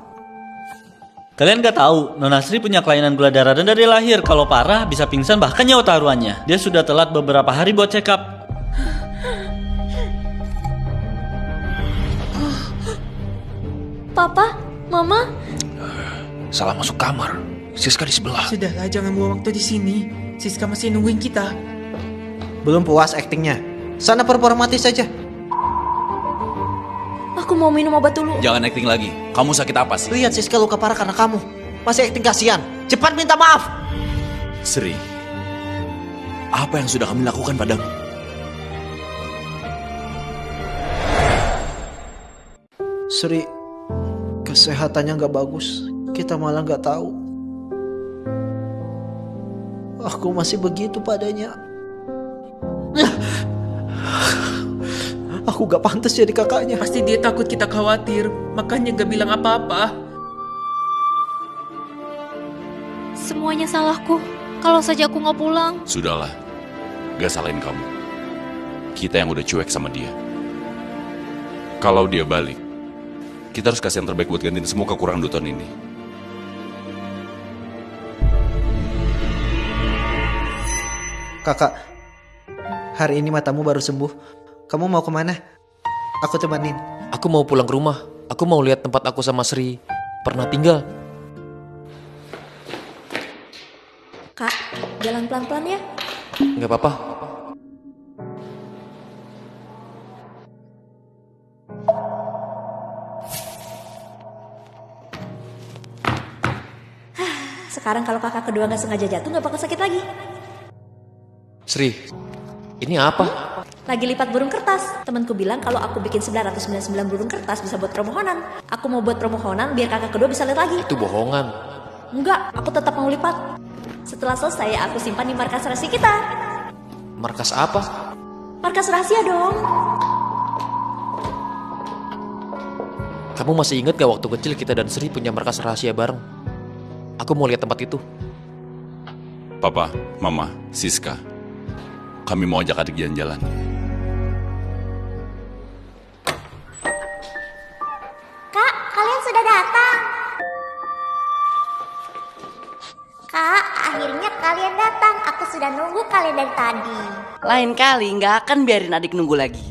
Kalian gak tahu, Nona Sri punya kelainan gula darah dan dari lahir. Kalau parah bisa pingsan bahkan nyawa taruhannya. Dia sudah telat beberapa hari buat check up. Papa, Mama, Salah masuk kamar. Siska di sebelah. Sudahlah, jangan buang waktu di sini. Siska masih nungguin kita. Belum puas aktingnya? Sana performati saja. Aku mau minum obat dulu. Jangan acting lagi. Kamu sakit apa sih? Lihat Siska luka parah karena kamu. Masih akting kasihan. Cepat minta maaf. Sri, apa yang sudah kami lakukan padamu? Sri, kesehatannya nggak bagus. Kita malah nggak tahu. Aku masih begitu padanya. Aku gak pantas jadi kakaknya. Pasti dia takut kita khawatir, makanya gak bilang apa-apa. semuanya salahku. Kalau saja aku nggak pulang. Sudahlah, gak salahin kamu. Kita yang udah cuek sama dia. Kalau dia balik, kita harus kasih yang terbaik buat gantiin semua kekurangan 2 tahun ini. Kakak, hari ini matamu baru sembuh. Kamu mau kemana? Aku temanin. Aku mau pulang ke rumah. Aku mau lihat tempat aku sama Sri pernah tinggal. Kak, jalan pelan-pelan ya. Nggak apa-apa. Sekarang kalau kakak kedua nggak sengaja jatuh nggak bakal sakit lagi. Sri, ini apa? Lagi lipat burung kertas. Temanku bilang kalau aku bikin 999 burung kertas bisa buat permohonan. Aku mau buat permohonan biar kakak kedua bisa lihat lagi. Itu bohongan. Enggak, aku tetap mau lipat. Setelah selesai aku simpan di markas rahasia kita. Markas apa? Markas rahasia dong. Kamu masih ingat gak waktu kecil kita dan Sri punya markas rahasia bareng? Aku mau lihat tempat itu. Papa, Mama, Siska, kami mau ajak adik jalan-jalan. Kak, kalian sudah datang. Kak, akhirnya kalian datang. Aku sudah nunggu kalian dari tadi. Lain kali nggak akan biarin adik nunggu lagi.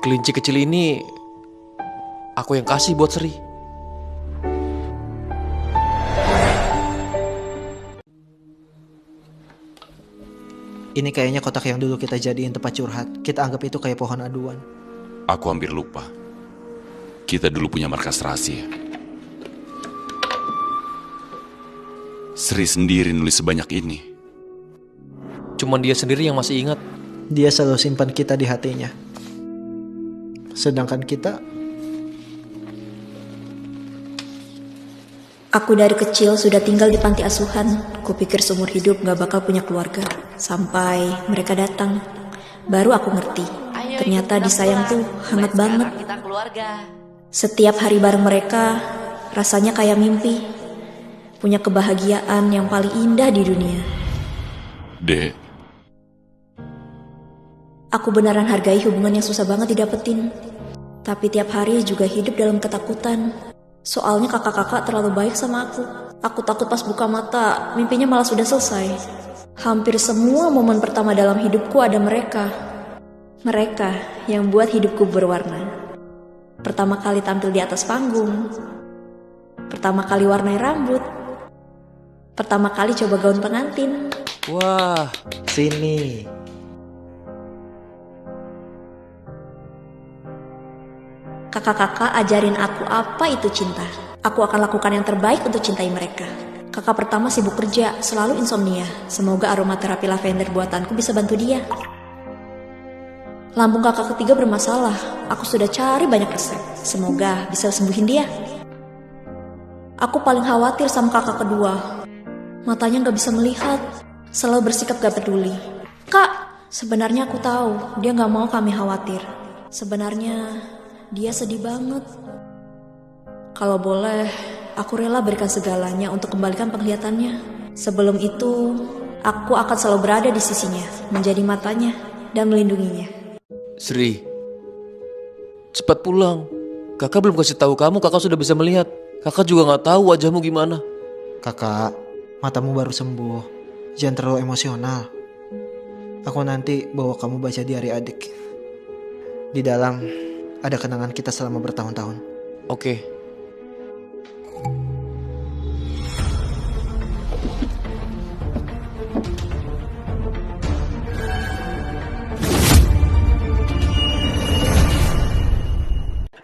Kelinci kecil ini aku yang kasih buat Sri. Ini kayaknya kotak yang dulu kita jadiin tempat curhat. Kita anggap itu kayak pohon aduan. Aku hampir lupa. Kita dulu punya markas rahasia. Sri sendiri nulis sebanyak ini. Cuman dia sendiri yang masih ingat. Dia selalu simpan kita di hatinya. Sedangkan kita... Aku dari kecil sudah tinggal di panti asuhan. Kupikir seumur hidup gak bakal punya keluarga. Sampai mereka datang. Baru aku ngerti. Ternyata disayang tuh hangat banget. Kita keluarga. Setiap hari bareng mereka rasanya kayak mimpi. Punya kebahagiaan yang paling indah di dunia. Dek. Aku beneran hargai hubungan yang susah banget didapetin. Tapi tiap hari juga hidup dalam ketakutan. Soalnya kakak-kakak terlalu baik sama aku. Aku takut pas buka mata, mimpinya malah sudah selesai. Hampir semua momen pertama dalam hidupku ada mereka. Mereka yang buat hidupku berwarna. Pertama kali tampil di atas panggung. Pertama kali warnai rambut. Pertama kali coba gaun pengantin. Wah, sini. Kakak-kakak ajarin aku apa itu cinta. Aku akan lakukan yang terbaik untuk cintai mereka. Kakak pertama sibuk kerja, selalu insomnia. Semoga aromaterapi lavender buatanku bisa bantu dia. Lambung kakak ketiga bermasalah. Aku sudah cari banyak resep. Semoga bisa sembuhin dia. Aku paling khawatir sama kakak kedua. Matanya gak bisa melihat. Selalu bersikap gak peduli. Kak, sebenarnya aku tahu dia gak mau kami khawatir. Sebenarnya dia sedih banget. Kalau boleh, aku rela berikan segalanya untuk kembalikan penglihatannya. Sebelum itu, aku akan selalu berada di sisinya, menjadi matanya dan melindunginya. Sri, cepat pulang. Kakak belum kasih tahu kamu, kakak sudah bisa melihat. Kakak juga nggak tahu wajahmu gimana. Kakak, matamu baru sembuh. Jangan terlalu emosional. Aku nanti bawa kamu baca diari adik. Di dalam ada kenangan kita selama bertahun-tahun. Oke.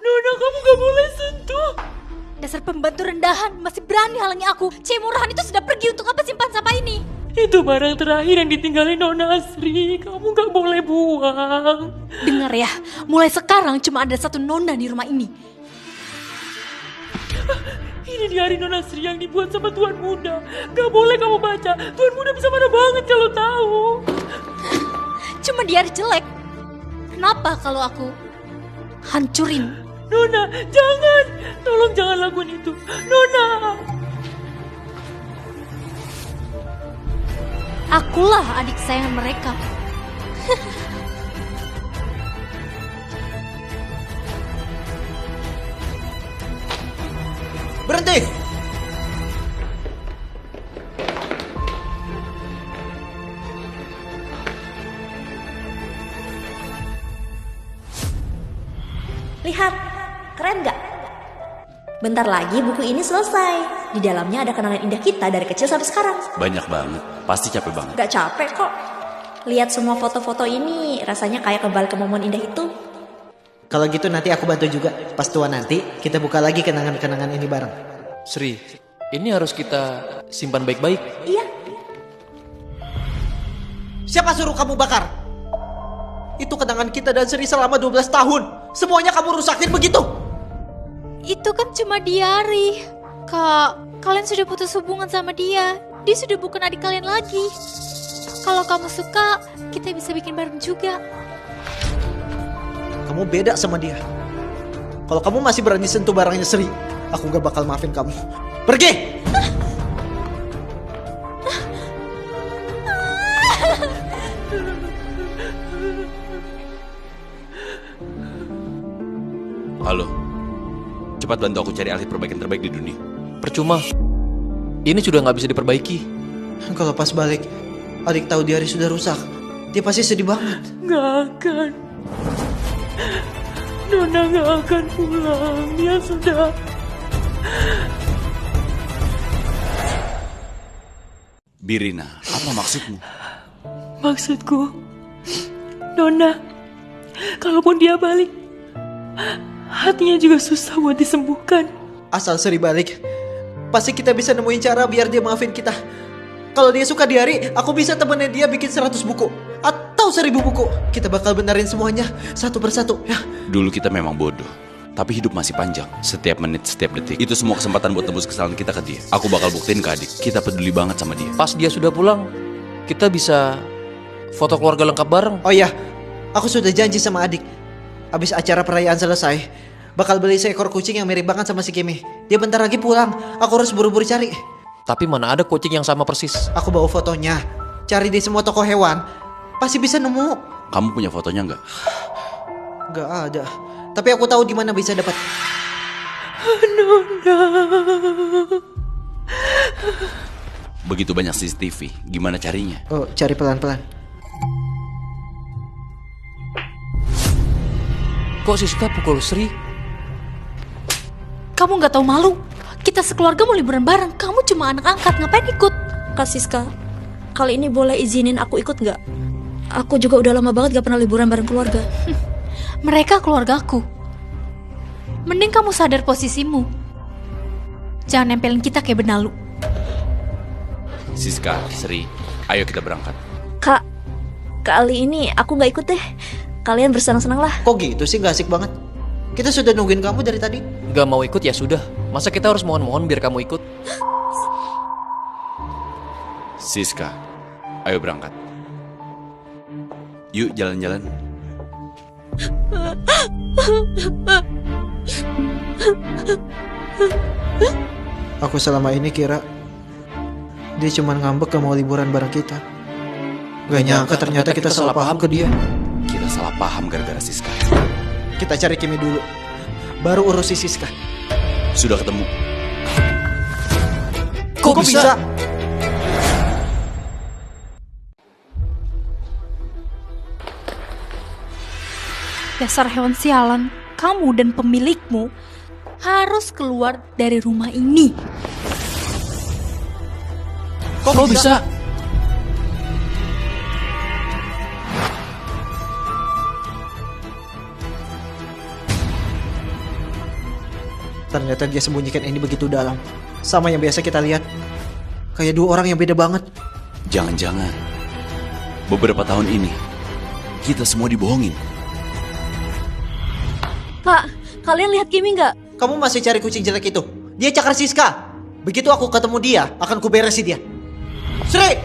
Nona, kamu gak boleh sentuh. Dasar pembantu rendahan, masih berani halangi aku. Cewek murahan itu sudah pergi, untuk apa simpan sampah ini? Itu barang terakhir yang ditinggalin Nona Asri. Kamu gak boleh buang. Dengar ya, mulai sekarang cuma ada satu Nona di rumah ini. Ini diari Nona Asri yang dibuat sama Tuan Muda. Gak boleh kamu baca. Tuan Muda bisa marah banget kalau tahu. Cuma diari jelek. Kenapa kalau aku hancurin? Nona, jangan. Tolong jangan lakukan itu. Nona. Akulah adik sayang mereka. Berhenti! Lihat, keren gak? Bentar lagi buku ini selesai. Di dalamnya ada kenangan indah kita dari kecil sampai sekarang. banyak banget. Pasti capek banget. Gak capek kok. Lihat semua foto-foto ini, rasanya kayak kembali ke momen indah itu. Kalau gitu nanti aku bantu juga. Pas tua nanti kita buka lagi kenangan-kenangan ini bareng. Sri, ini harus kita simpan baik-baik. Iya. Siapa suruh kamu bakar? Itu kenangan kita dan Sri selama 12 tahun. Semuanya kamu rusakin begitu. Itu kan cuma diari. Kak, kalian sudah putus hubungan sama dia. Dia sudah bukan adik kalian lagi. Kalau kamu suka, kita bisa bikin bareng juga. Kamu beda sama dia. Kalau kamu masih berani sentuh barangnya Sri, aku gak bakal maafin kamu. Pergi! Halo, cepat bantu aku cari alat perbaikan terbaik di dunia. Percuma. Ini sudah nggak bisa diperbaiki. Kalau pas balik, adik tahu diari sudah rusak. Dia pasti sedih banget. Gak akan. Nona gak akan pulang. Dia sudah. Birina, apa maksudmu? Maksudku, Nona, kalaupun dia balik, hatinya juga susah buat disembuhkan. Asal Sri balik, pasti kita bisa nemuin cara biar dia maafin kita. Kalau dia suka diari, aku bisa temenin dia bikin 100 buku atau 1000 buku. Kita bakal benerin semuanya satu persatu ya. Dulu kita memang bodoh, tapi hidup masih panjang. Setiap menit, setiap detik, itu semua kesempatan buat tembus kesalahan kita ke dia. Aku bakal buktiin ke adik, kita peduli banget sama dia. Pas dia sudah pulang, kita bisa foto keluarga lengkap bareng. Oh iya, aku sudah janji sama adik. Abis acara perayaan selesai, bakal beli seekor kucing yang mirip banget sama si Kimi. Dia bentar lagi pulang, aku harus buru-buru cari. Tapi mana ada kucing yang sama persis. Aku bawa fotonya, cari di semua toko hewan, pasti bisa nemu. Kamu punya fotonya nggak? Gak ada, tapi aku tahu di mana bisa dapat. Nona. Begitu banyak CCTV, gimana carinya? Oh, cari pelan-pelan. Kok Siska pukul Sri? Kamu nggak tahu malu? Kita sekeluarga mau liburan bareng. Kamu cuma anak angkat, ngapain ikut? Kak Siska, kali ini boleh izinin aku ikut nggak? Aku juga udah lama banget gak pernah liburan bareng keluarga. Mereka keluargaku. Mending kamu sadar posisimu. Jangan nempelin kita kayak benalu. Siska, Sri, ayo kita berangkat. Kak, kali ini aku nggak ikut deh. Kalian bersenang-senang lah. Kok gitu sih, gak asik banget? Kita sudah nungguin kamu dari tadi. Gak mau ikut ya sudah. Masa kita harus mohon-mohon biar kamu ikut? Siska, ayo berangkat. Yuk jalan-jalan. Aku selama ini kira dia cuma ngambek gak mau liburan bareng kita. Gak nyangka ternyata kita salah paham ke dia. Kita salah paham gara-gara Siska. Kita cari Kimi dulu, baru urus si Siska. Sudah ketemu. Kok bisa? Dasar hewan sialan, kamu dan pemilikmu harus keluar dari rumah ini. Kok bisa? Ternyata dia sembunyikan ini begitu dalam. Sama yang biasa kita lihat. Kayak dua orang yang beda banget. Jangan-jangan beberapa tahun ini kita semua dibohongin. Kak, kalian lihat Kimi nggak? Kamu masih cari kucing jelek itu? Dia cakar Siska. Begitu aku ketemu dia, akan kuberesi dia. Sri,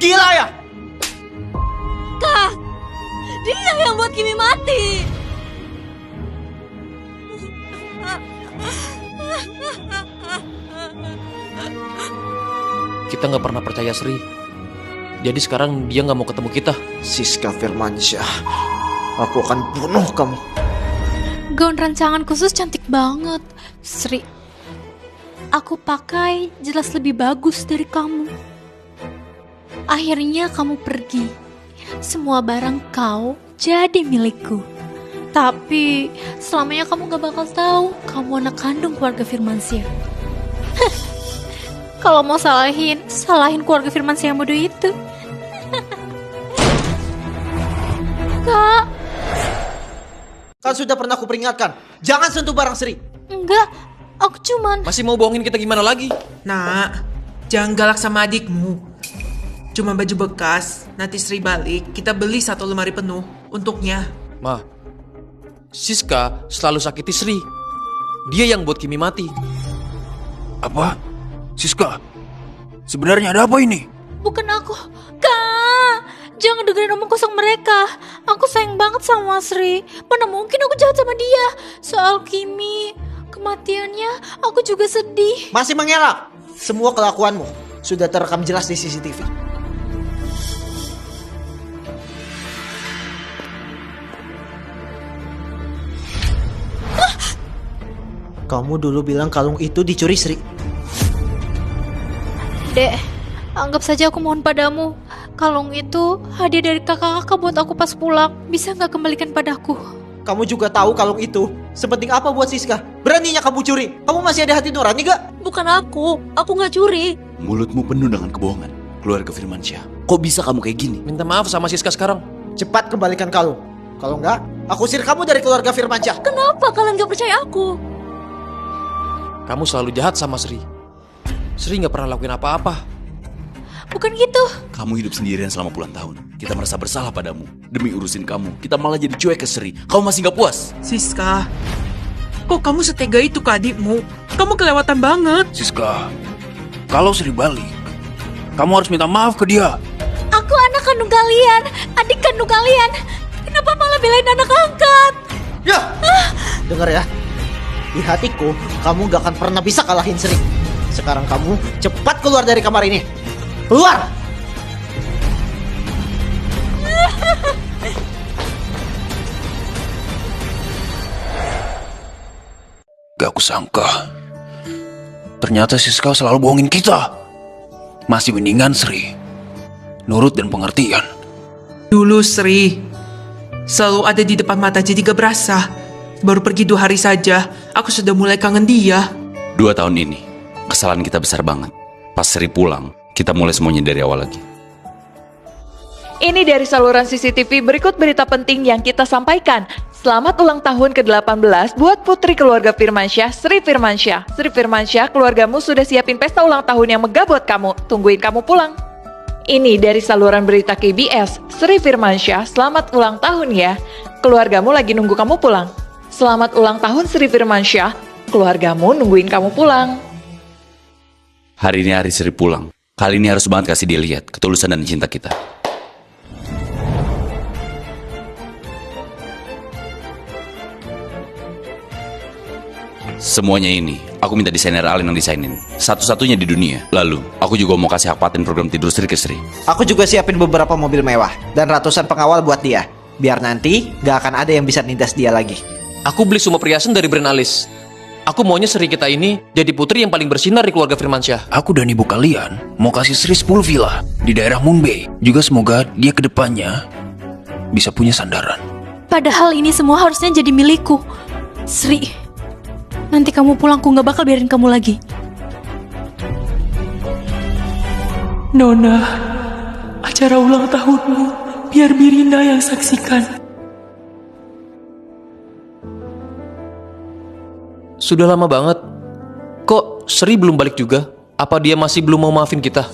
gila ya? Kak, dia yang buat Kimi mati. Kita nggak pernah percaya Sri. Jadi sekarang dia nggak mau ketemu kita. Siska Firmansyah, aku akan bunuh kamu. Gaun rancangan khusus cantik banget, Sri. Aku pakai jelas lebih bagus dari kamu. Akhirnya kamu pergi. Semua barang kau jadi milikku. Tapi selamanya kamu gak bakal tahu kamu anak kandung keluarga Firmansyah. Kalau mau salahin keluarga Firmansyah yang bodoh itu. Kak. Kan sudah pernah aku peringatkan, jangan sentuh barang Sri. Enggak, aku cuman... Masih mau bohongin kita gimana lagi? Nak, jangan galak sama adikmu. Cuma baju bekas, nanti Sri balik, kita beli 1 lemari penuh untuknya. Ma, Siska selalu sakiti Sri. Dia yang buat Kimi mati. Apa? Siska, sebenarnya ada apa ini? Bukan aku. Kak, jangan dengerin omong kosong mereka. Aku sayang banget sama Sri. Mana mungkin aku jahat sama dia. Soal Kimi, kematiannya aku juga sedih. Masih mengelak? Semua kelakuanmu sudah terekam jelas di CCTV. Kamu dulu bilang kalung itu dicuri Sri. Dek, anggap saja aku mohon padamu. Kalung itu hadiah dari kakak-kakak buat aku pas pulang. Bisa nggak kembalikan padaku? Kamu juga tahu kalung itu sepenting apa buat Siska. Beraninya kamu curi. Kamu masih ada hati nurani gak? Bukan aku nggak curi. Mulutmu penuh dengan kebohongan, keluarga Firmansyah. Kok bisa kamu kayak gini? Minta maaf sama Siska sekarang. Cepat kembalikan kalung. Kalau enggak, aku usir kamu dari keluarga Firmansyah. Kenapa kalian gak percaya aku? Kamu selalu jahat sama Sri. Sri nggak pernah lakuin apa-apa. Bukan gitu. Kamu hidup sendirian selama puluhan tahun. Kita merasa bersalah padamu. Demi urusin kamu, kita malah jadi cuek ke Sri. Kamu masih gak puas? Siska, kok kamu setega itu ke adikmu? Kamu kelewatan banget. Siska, kalau Sri balik, kamu harus minta maaf ke dia. Aku anak kandung kalian, adik kandung kalian. Kenapa malah belain anak angkat? Ya, dengar ya. Di hatiku, kamu gak akan pernah bisa kalahin Sri. Sekarang kamu cepat keluar dari kamar ini. Keluar! Gak kusangka. Ternyata Siska selalu bohongin kita. Masih mendingan Sri. Nurut dan pengertian. Dulu Sri selalu ada di depan mata jadi gak berasa. Baru pergi 2 hari saja, aku sudah mulai kangen dia. 2 tahun ini, kesalahan kita besar banget. Pas Sri pulang, kita mulai semuanya dari awal lagi. Ini dari saluran CCTV, berikut berita penting yang kita sampaikan. Selamat ulang tahun ke-18 buat putri keluarga Firmansyah, Sri Firmansyah. Sri Firmansyah, keluargamu sudah siapin pesta ulang tahun yang megah buat kamu. Tungguin kamu pulang. Ini dari saluran berita KBS. Sri Firmansyah, selamat ulang tahun ya. Keluargamu lagi nunggu kamu pulang. Selamat ulang tahun Sri Firmansyah. Keluargamu nungguin kamu pulang. Hari ini hari Sri pulang. Kali ini harus banget kasih dia lihat ketulusan dan cinta kita. Semuanya ini, aku minta desainer Alin yang desainin. Satu-satunya di dunia. Lalu, aku juga mau kasih hak paten program tidur Sri ke Sri. Aku juga siapin beberapa mobil mewah dan ratusan pengawal buat dia. Biar nanti gak akan ada yang bisa nindas dia lagi. Aku beli semua perhiasan dari brand Alis. Aku maunya Sri kita ini jadi putri yang paling bersinar di keluarga Firmansyah. Aku dan ibu kalian mau kasih Sri 10 villa di daerah Moonbay. Juga semoga dia ke depannya bisa punya sandaran. Padahal ini semua harusnya jadi milikku. Sri, nanti kamu pulang, aku gak bakal biarin kamu lagi. Nona, acara ulang tahunmu biar Birinda yang saksikan. Sudah lama banget. Kok Sri belum balik juga? Apa dia masih belum mau maafin kita?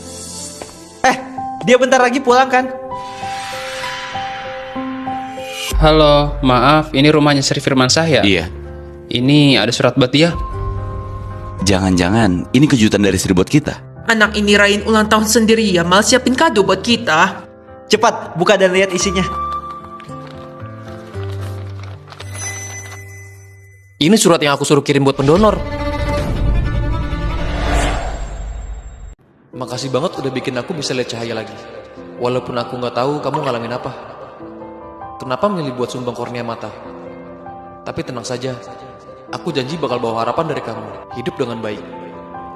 Dia bentar lagi pulang kan? Halo, maaf, ini rumahnya Sri Firmansyah ya? Iya. Ini ada surat buat dia. Jangan-jangan ini kejutan dari Sri buat kita. Anak ini rayain ulang tahun sendiri ya, malah siapin kado buat kita. Cepat, buka dan lihat isinya. Ini surat yang aku suruh kirim buat pendonor. Makasih banget udah bikin aku bisa lihat cahaya lagi. Walaupun aku nggak tahu kamu ngalamin apa. Kenapa milih buat sumbang kornea mata? Tapi tenang saja, aku janji bakal bawa harapan dari kamu. Hidup dengan baik.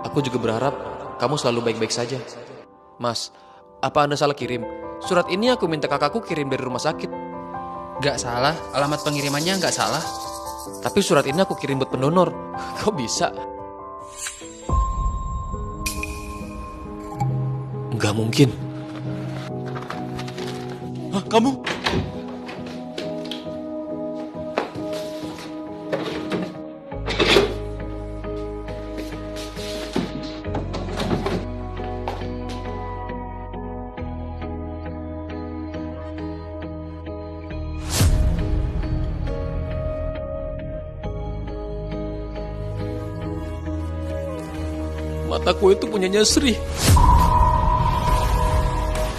Aku juga berharap kamu selalu baik-baik saja. Mas, apa Anda salah kirim? Surat ini aku minta kakakku kirim dari rumah sakit. Gak salah, alamat pengirimannya gak salah. Tapi surat ini aku kirim buat pendonor. Kok bisa? Nggak mungkin. Hah, kamu? Mataku itu punyanya Sri.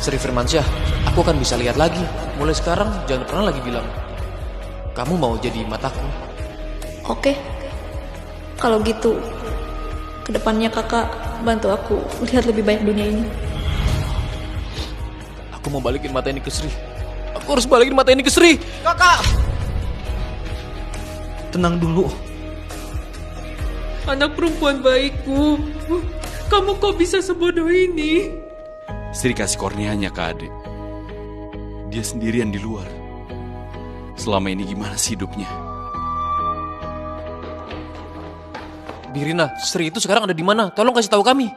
Sri Firmansyah, aku akan bisa lihat lagi. Mulai sekarang jangan pernah lagi bilang kamu mau jadi mataku. Oke. Kalau gitu, kedepannya kakak bantu aku lihat lebih banyak dunia ini. Aku mau balikin mata ini ke Sri. Aku harus balikin mata ini ke Sri. Kakak! Tenang dulu. Anak perempuan baikku, kamu kok bisa sebodoh ini? Sri kasih korneanya ke adik. Dia sendirian di luar. Selama ini gimana sih hidupnya? Birina, Sri itu sekarang ada di mana? Tolong kasih tahu kami.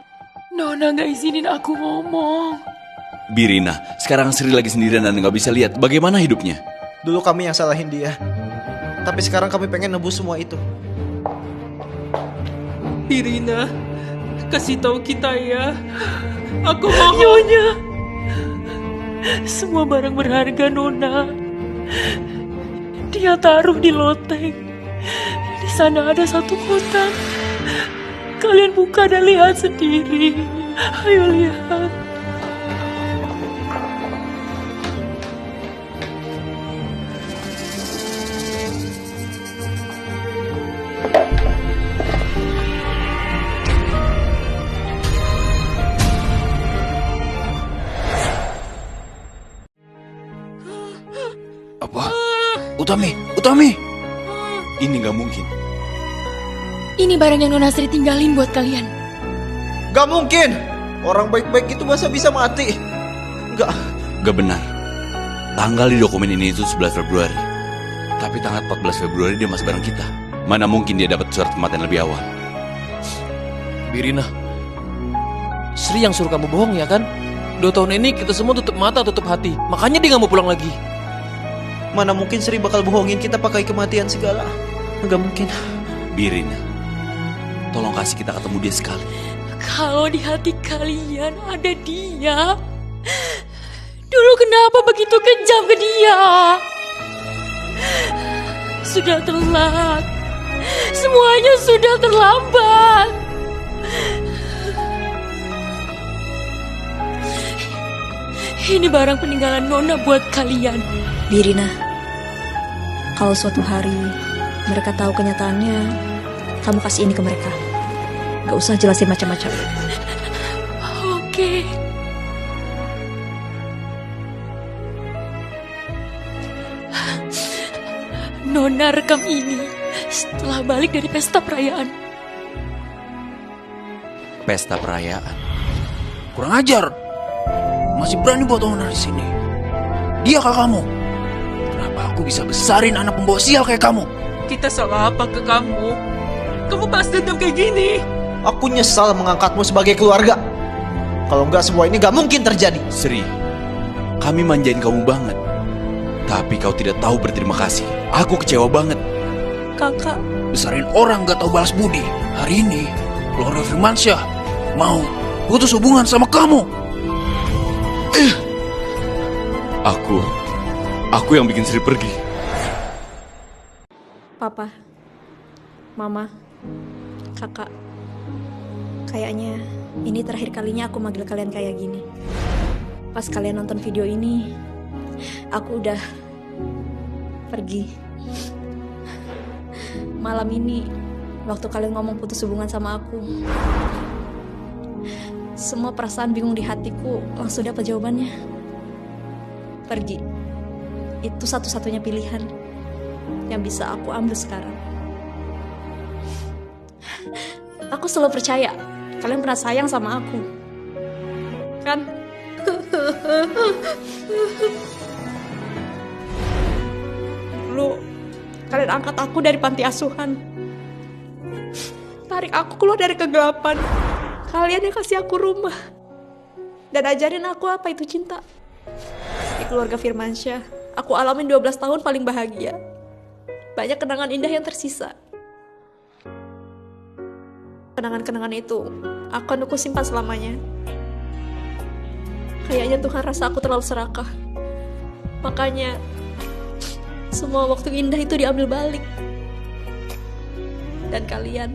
Nona gak izinin aku ngomong. Birina, sekarang Sri lagi sendirian dan nggak bisa lihat. Bagaimana hidupnya? Dulu kami yang salahin dia. Tapi sekarang kami pengen nebus semua itu. Birina, kasih tahu kita ya. Aku mohon. Nyonya, semua barang berharga Nona dia taruh di loteng. Di sana ada satu kotak. Kalian buka dan lihat sendiri. Ayo lihat. Apa? Utami! Ini nggak mungkin. Ini barang yang Nona Sri tinggalin buat kalian. Gak mungkin. Orang baik-baik itu masa bisa mati? Gak benar. Tanggal di dokumen ini itu 11 Februari. Tapi tanggal 14 Februari dia masih bareng kita. Mana mungkin dia dapat surat kematian lebih awal? Birina, Sri yang suruh kamu bohong ya kan? 2 tahun ini kita semua tutup mata, tutup hati. Makanya dia gak mau pulang lagi. Mana mungkin Sri bakal bohongin kita pakai kematian segala. Gak mungkin. Birina, tolong kasih kita ketemu dia sekali. Kalau di hati kalian ada dia, dulu kenapa begitu kejam ke dia? Sudah telat. Semuanya sudah terlambat. Ini barang peninggalan Nona buat kalian. Birina, kalau suatu hari mereka tahu kenyataannya, kamu kasih ini ke mereka. Gak usah jelasin macam-macam. Oke. Nona rekam ini setelah balik dari pesta perayaan. Pesta perayaan? Kurang ajar. Masih berani buat owner di sini. Dia kakakmu. Kenapa aku bisa besarin anak pembawa sial kayak kamu? Kita salah apa ke kamu? Kamu pasti dendam kayak gini. Aku nyesal mengangkatmu sebagai keluarga. Kalau enggak semua ini gak mungkin terjadi. Sri, kami manjain kamu banget. Tapi kau tidak tahu berterima kasih. Aku kecewa banget. Kakak, besarin orang gak tahu balas budi. Hari ini, keluarga Firmansyah mau putus hubungan sama kamu. Aku yang bikin Sri pergi. Papa, Mama, Kakak, kayaknya ini terakhir kalinya aku manggil kalian kayak gini. Pas kalian nonton video ini, aku udah pergi. Malam ini, waktu kalian ngomong putus hubungan sama aku, semua perasaan bingung di hatiku langsung dapat jawabannya. Pergi. Itu satu-satunya pilihan yang bisa aku ambil sekarang. Aku selalu percaya kalian pernah sayang sama aku, kan? Dulu kalian angkat aku dari panti asuhan, tarik aku keluar dari kegelapan. Kalian yang kasih aku rumah dan ajarin aku apa itu cinta. Di keluarga Firmansyah, aku alamin 12 tahun paling bahagia. Banyak kenangan indah yang tersisa. Kenangan-kenangan itu akan aku simpan selamanya. Kayaknya Tuhan rasa aku terlalu serakah. Makanya semua waktu indah itu diambil balik. Dan kalian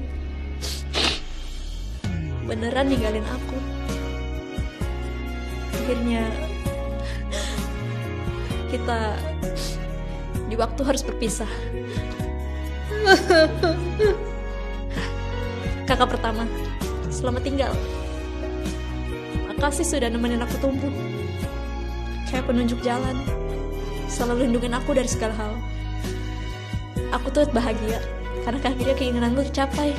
beneran ninggalin aku. Akhirnya kita di waktu harus berpisah. Kakak pertama, selamat tinggal. Makasih sudah nemenin aku tumbuh. Kayak penunjuk jalan, selalu lindungin aku dari segala hal. Aku tuh bahagia karena akhirnya keinginanmu tercapai.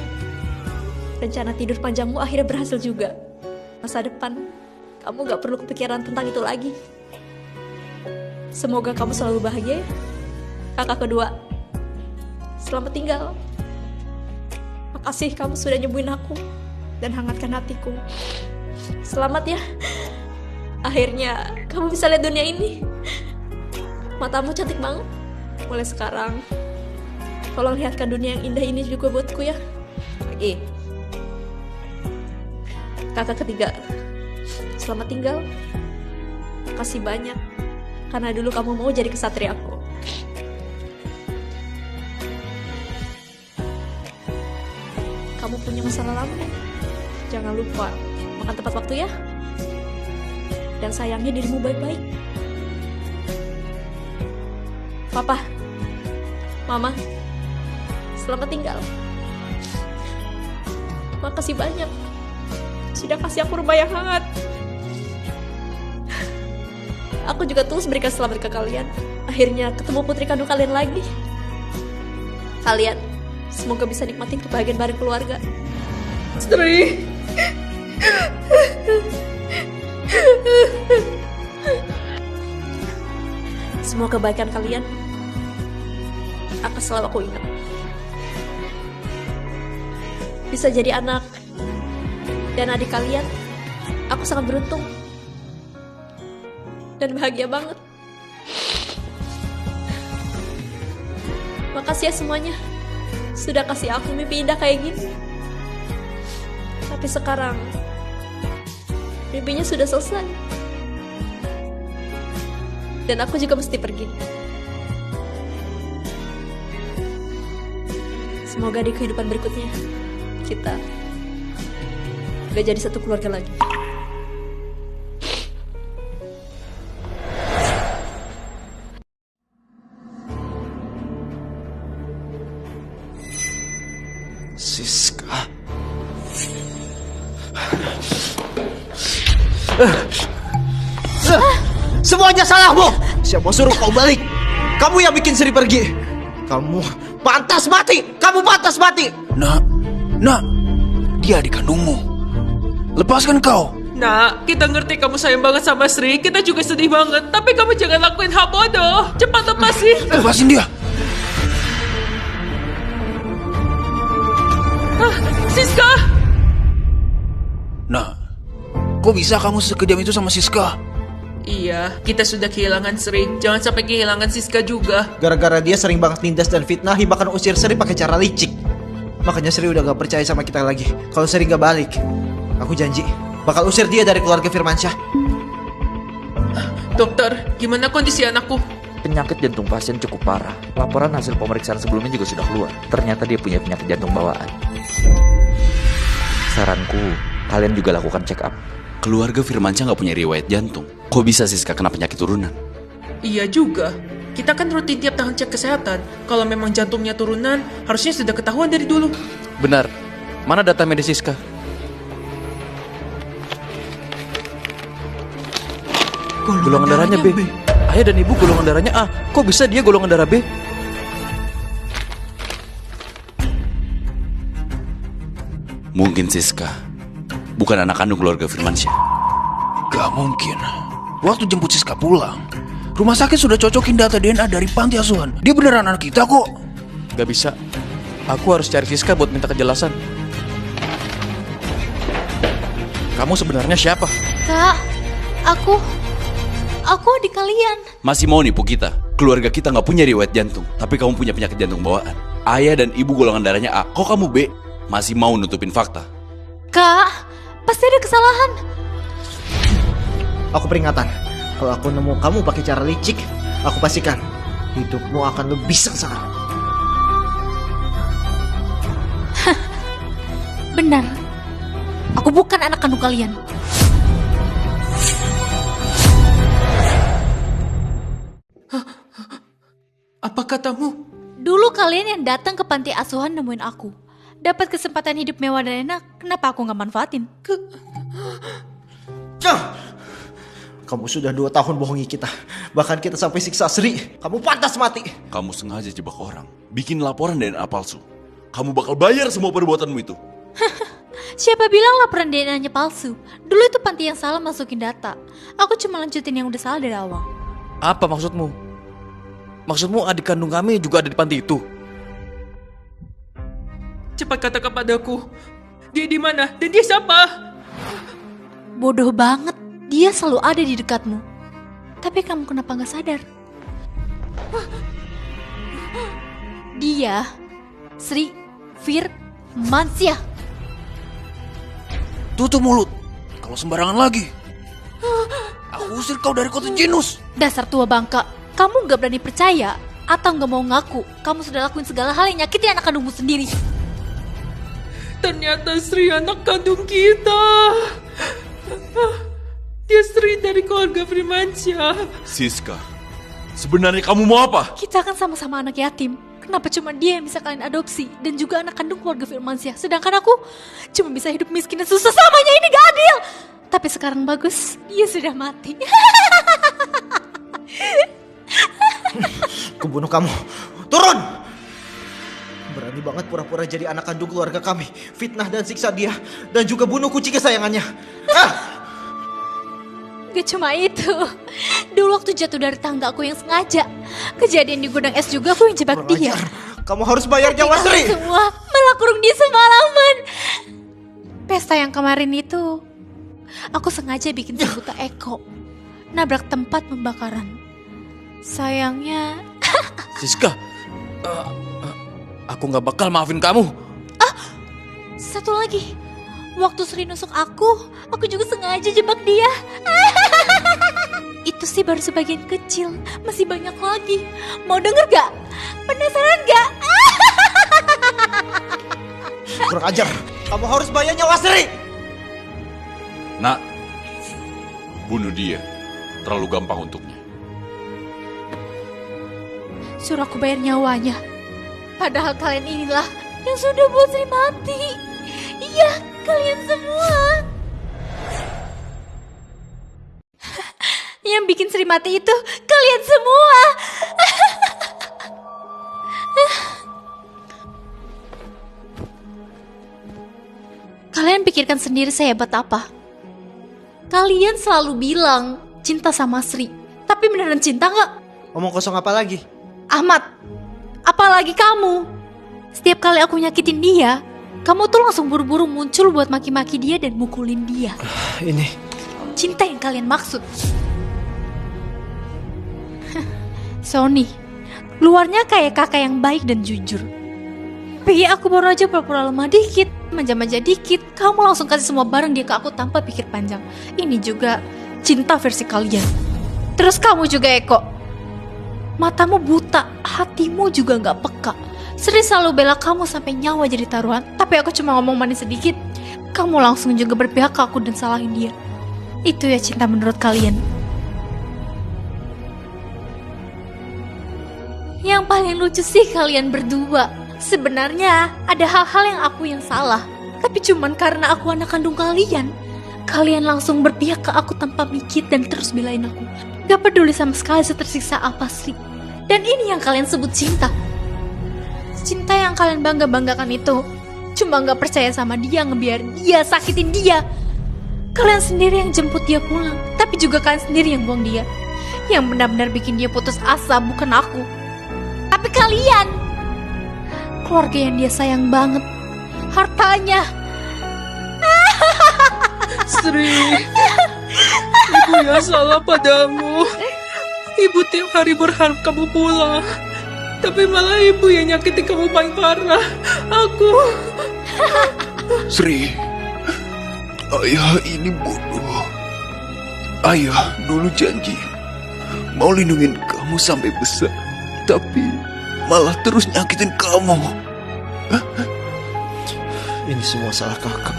Rencana tidur panjangmu akhirnya berhasil juga. Masa depan, kamu gak perlu kepikiran tentang itu lagi. Semoga kamu selalu bahagia ya. Kakak kedua, selamat tinggal. Makasih kamu sudah nyembuhin aku dan hangatkan hatiku. Selamat ya. Akhirnya kamu bisa lihat dunia ini. Matamu cantik banget. Mulai sekarang, tolong lihatkan dunia yang indah ini juga buatku ya. Oke. Kakak ketiga, selamat tinggal. Makasih banyak karena dulu kamu mau jadi kesatriaku. Kamu punya masalah lama. Jangan lupa makan tepat waktu ya. Dan sayangnya dirimu baik-baik. Papa, Mama, selamat tinggal. Makasih banyak sudah kasih aku rumah yang hangat. Aku juga tulus berikan selamat ke kalian. Akhirnya ketemu putri kandung kalian lagi. Kalian Semoga bisa nikmatin kebahagiaan bareng keluarga. Sri. Semua kebaikan kalian akan selalu aku ingat. Bisa jadi anak dan adik kalian, aku sangat beruntung dan bahagia banget. Makasih ya semuanya, sudah kasih aku mimpi indah kayak gini. Tapi sekarang mimpinya sudah selesai dan aku juga mesti pergi. Semoga di kehidupan berikutnya kita gak jadi satu keluarga lagi. Siska. Semuanya salahmu. Siapa suruh kau balik? Kamu yang bikin Sri pergi. Kamu pantas mati. Kamu pantas mati. Nak, dia adik kandungmu. Lepaskan kau. Nak, kita ngerti kamu sayang banget sama Sri. Kita juga sedih banget. Tapi kamu jangan lakuin hal bodoh. Cepat lepasin. Lepasin dia. Siska. Nah, kok bisa kamu sekejam itu sama Siska? Iya, kita sudah kehilangan Sri. Jangan sampai kehilangan Siska juga. Gara-gara dia sering banget nindas dan fitnahi, bahkan usir Sri pakai cara licik. Makanya Sri udah gak percaya sama kita lagi. Kalau Sri gak balik, aku janji bakal usir dia dari keluarga Firmansyah. Dokter, gimana kondisi anakku? Penyakit jantung pasien cukup parah. Laporan hasil pemeriksaan sebelumnya juga sudah keluar. Ternyata dia punya penyakit jantung bawaan. Saranku, kalian juga lakukan check up. Keluarga Firmansyah nggak punya riwayat jantung. Kok bisa Siska kena penyakit turunan? Iya juga. Kita kan rutin tiap tahun cek kesehatan. Kalau memang jantungnya turunan, harusnya sudah ketahuan dari dulu. Benar. Mana data medis Siska? Golongan darahnya B. Ayah dan ibu golongan darahnya A. Kok bisa dia golongan darah B? Mungkin Siska bukan anak kandung keluarga Firmansyah. Gak mungkin. Waktu jemput Siska pulang, rumah sakit sudah cocokin data DNA dari panti asuhan. Dia beneran anak kita kok. Gak bisa. Aku harus cari Siska buat minta kejelasan. Kamu sebenarnya siapa? Kak, aku adik kalian. Masih mau nipu kita? Keluarga kita nggak punya riwayat jantung, tapi kamu punya penyakit jantung bawaan. Ayah dan ibu golongan darahnya A. Kok kamu B? Masih mau nutupin fakta? Kak, pasti ada kesalahan. Aku peringatan, kalau aku nemu kamu pakai cara licik, aku pastikan hidupmu akan lebih sengsara. Benar. Aku bukan anak kandung kalian. Apa katamu? Dulu kalian yang datang ke panti asuhan nemuin aku. Dapat kesempatan hidup mewah dan enak, kenapa aku nggak manfaatin? Kamu sudah 2 tahun bohongi kita. Bahkan kita sampai siksa Sri. Kamu pantas mati. Kamu sengaja jebak orang, bikin laporan DNA palsu. Kamu bakal bayar semua perbuatanmu itu. Siapa bilang laporan DNA-nya palsu? Dulu itu panti yang salah masukin data. Aku cuma lanjutin yang udah salah dari awal. Apa maksudmu? Maksudmu adik kandung kami juga ada di panti itu? Cepat katakan padaku. Dia di mana? Dan dia siapa? Bodoh banget. Dia selalu ada di dekatmu. Tapi kamu kenapa gak sadar? Dia Sri Firmansyah. Tutup mulut. Kalau sembarangan lagi, aku usir kau dari kota Genus. Dasar tua bangka. Kamu gak berani percaya atau gak mau ngaku kamu sudah lakuin segala hal yang nyakiti anak kandungmu sendiri. Ternyata Sri anak kandung kita. Dia Sri dari keluarga Firmansyah. Siska, sebenarnya kamu mau apa? Kita kan sama-sama anak yatim. Kenapa cuma dia yang bisa kalian adopsi dan juga anak kandung keluarga Firmansyah, sedangkan aku cuma bisa hidup miskin dan susah samanya? Ini gak adil. Tapi sekarang bagus, dia sudah mati. Kubunuh kamu. Turun! Berani banget pura-pura jadi anak kandung keluarga kami. Fitnah dan siksa dia. Dan juga bunuh kucing kesayangannya. Gak cuma itu. Dulu waktu jatuh dari tangga aku yang sengaja. Kejadian di gudang es juga aku yang jebak dia. Kamu harus bayar nyawa Sri. Semua malah kurung dia semalaman. Pesta yang kemarin itu, aku sengaja bikin si buta Eko nabrak tempat pembakaran. Sayangnya Siska, aku gak bakal maafin kamu. satu lagi, waktu Sri nusuk aku juga sengaja jebak dia. Itu sih baru sebagian kecil, masih banyak lagi. Mau denger gak? Penasaran gak? Kurang ajar. Kamu harus bayar nyawa Sri. Nak, bunuh dia. Terlalu gampang untuknya. Suruh aku bayar nyawanya. Padahal kalian inilah yang sudah buat Sri mati. Iya, kalian semua. Yang bikin Sri mati itu kalian semua. Kalian pikirkan sendiri saya hebat apa? Kalian selalu bilang cinta sama Sri. Tapi beneran cinta nggak? Omong kosong apa lagi? Ahmad, apalagi kamu. Setiap kali aku nyakitin dia, kamu tuh langsung buru-buru muncul buat maki-maki dia dan mukulin dia. Ini Cinta yang kalian maksud. Sony, luarnya kayak kakak yang baik dan jujur. Tapi aku baru aja pura-pura lemah dikit, manja-manja dikit, kamu langsung kasih semua barang dia ke aku tanpa pikir panjang. Ini juga cinta versi kalian. Terus kamu juga Eko. Matamu buta, hatimu juga gak peka. Sri selalu bela kamu sampai nyawa jadi taruhan. Tapi aku cuma ngomong manis sedikit, kamu langsung juga berpihak ke aku dan salahin dia. Itu ya cinta menurut kalian. Yang paling lucu sih kalian berdua. Sebenarnya ada hal-hal yang salah. Tapi cuman karena aku anak kandung kalian, kalian langsung berpihak ke aku tanpa mikir dan terus belain aku. Gak peduli sama sekali setersiksa apa sih. Dan ini yang kalian sebut cinta. Cinta yang kalian bangga-banggakan itu cuma gak percaya sama dia, ngebiarin dia, sakitin dia. Kalian sendiri yang jemput dia pulang, tapi juga kalian sendiri yang buang dia. Yang benar-benar bikin dia putus asa bukan aku, tapi kalian. Keluarga yang dia sayang banget, hartanya. Sri, ibu yang salah padamu. Ibu tiap hari berharap kamu pulang, tapi malah ibu yang nyakiti kamu paling parah. Aku. Sri, ayah ini bodoh. Ayah dulu janji mau lindungin kamu sampai besar, tapi malah terus nyakitin kamu. Ini semua salah kakak.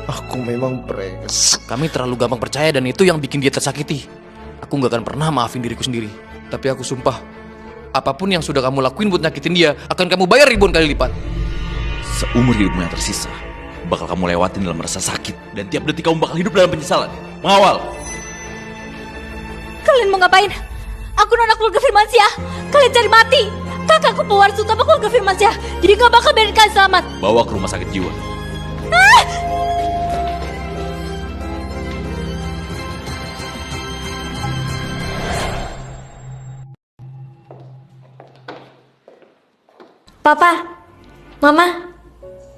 Aku memang brengsek. Kami terlalu gampang percaya dan itu yang bikin dia tersakiti. Aku gak akan pernah maafin diriku sendiri. Tapi aku sumpah, apapun yang sudah kamu lakuin buat nyakitin dia, akan kamu bayar ribuan kali lipat. Seumur hidupmu yang tersisa, bakal kamu lewatin dalam rasa sakit. Dan tiap detik kamu bakal hidup dalam penyesalan. Mengawal. Kalian mau ngapain? Aku anak keluarga Firmansyah. Kalian cari mati. Kakakku pewaris utama keluarga Firmansyah. Jadi gak bakal biarin kalian selamat. Bawa ke rumah sakit jiwa. Papa, Mama,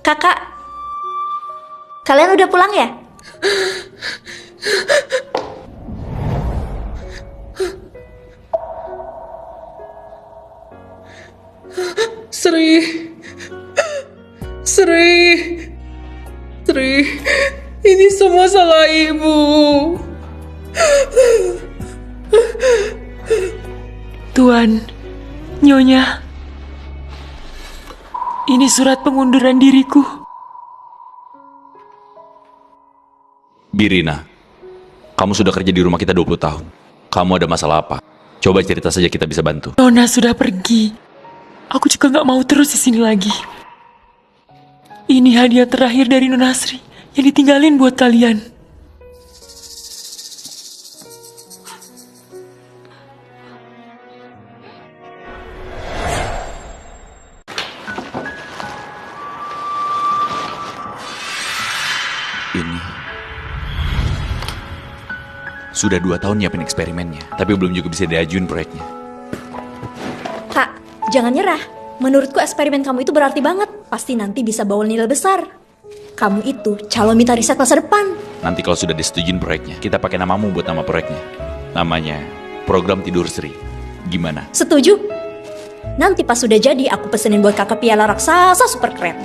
Kakak, kalian udah pulang ya? Sri, ini semua salah ibu. Tuan, Nyonya, ini surat pengunduran diriku. Birina, kamu sudah kerja di rumah kita 20 tahun. Kamu ada masalah apa? Coba cerita saja, kita bisa bantu. Nona sudah pergi. Aku juga gak mau terus di sini lagi. Ini hadiah terakhir dari Nona Sri yang ditinggalin buat kalian. Sudah 2 tahun nyiapin eksperimennya, tapi belum juga bisa diajuin proyeknya. Kak, jangan nyerah. Menurutku eksperimen kamu itu berarti banget. Pasti nanti bisa bawa nilai besar. Kamu itu calon mitra riset masa depan. Nanti kalau sudah disetujuin proyeknya, kita pakai namamu buat nama proyeknya. Namanya Program Tidur Sri. Gimana? Setuju? Nanti pas sudah jadi, aku pesenin buat kakak piala raksasa super keren.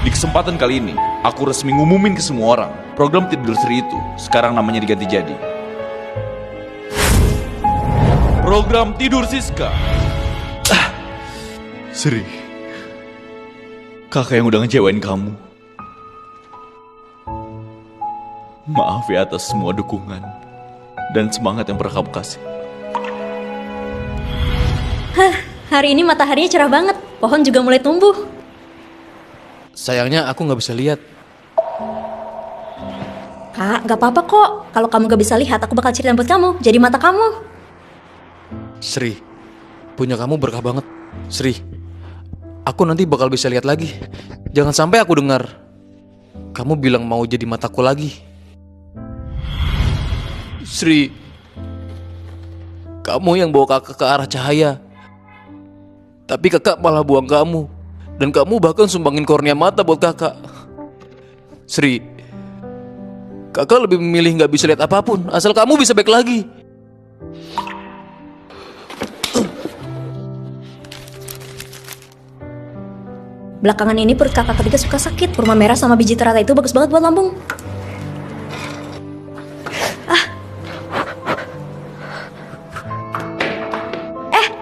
Di kesempatan kali ini, aku resmi ngumumin ke semua orang, program Tidur Sri itu sekarang namanya diganti jadi Program Tidur Siska. Sri, kakak yang udah ngecewain kamu. Maaf ya atas semua dukungan dan semangat yang pernah kamu kasih. Hari ini mataharinya cerah banget. Pohon juga mulai tumbuh. Sayangnya aku nggak bisa lihat. Kak, gak apa-apa kok. Kalau kamu gak bisa lihat, aku bakal ceritain buat kamu. Jadi mata kamu. Sri, punya kamu berkah banget. Sri, aku nanti bakal bisa lihat lagi. Jangan sampai aku dengar kamu bilang mau jadi mataku lagi. Sri, kamu yang bawa kakak ke arah cahaya, tapi kakak malah buang kamu. Dan kamu bahkan sumbangin kornea mata buat kakak. Sri, kakak lebih memilih gak bisa lihat apapun, asal kamu bisa baik lagi. Belakangan ini perut kakak ketiga suka sakit. Kurma merah sama biji teratai itu bagus banget buat lambung.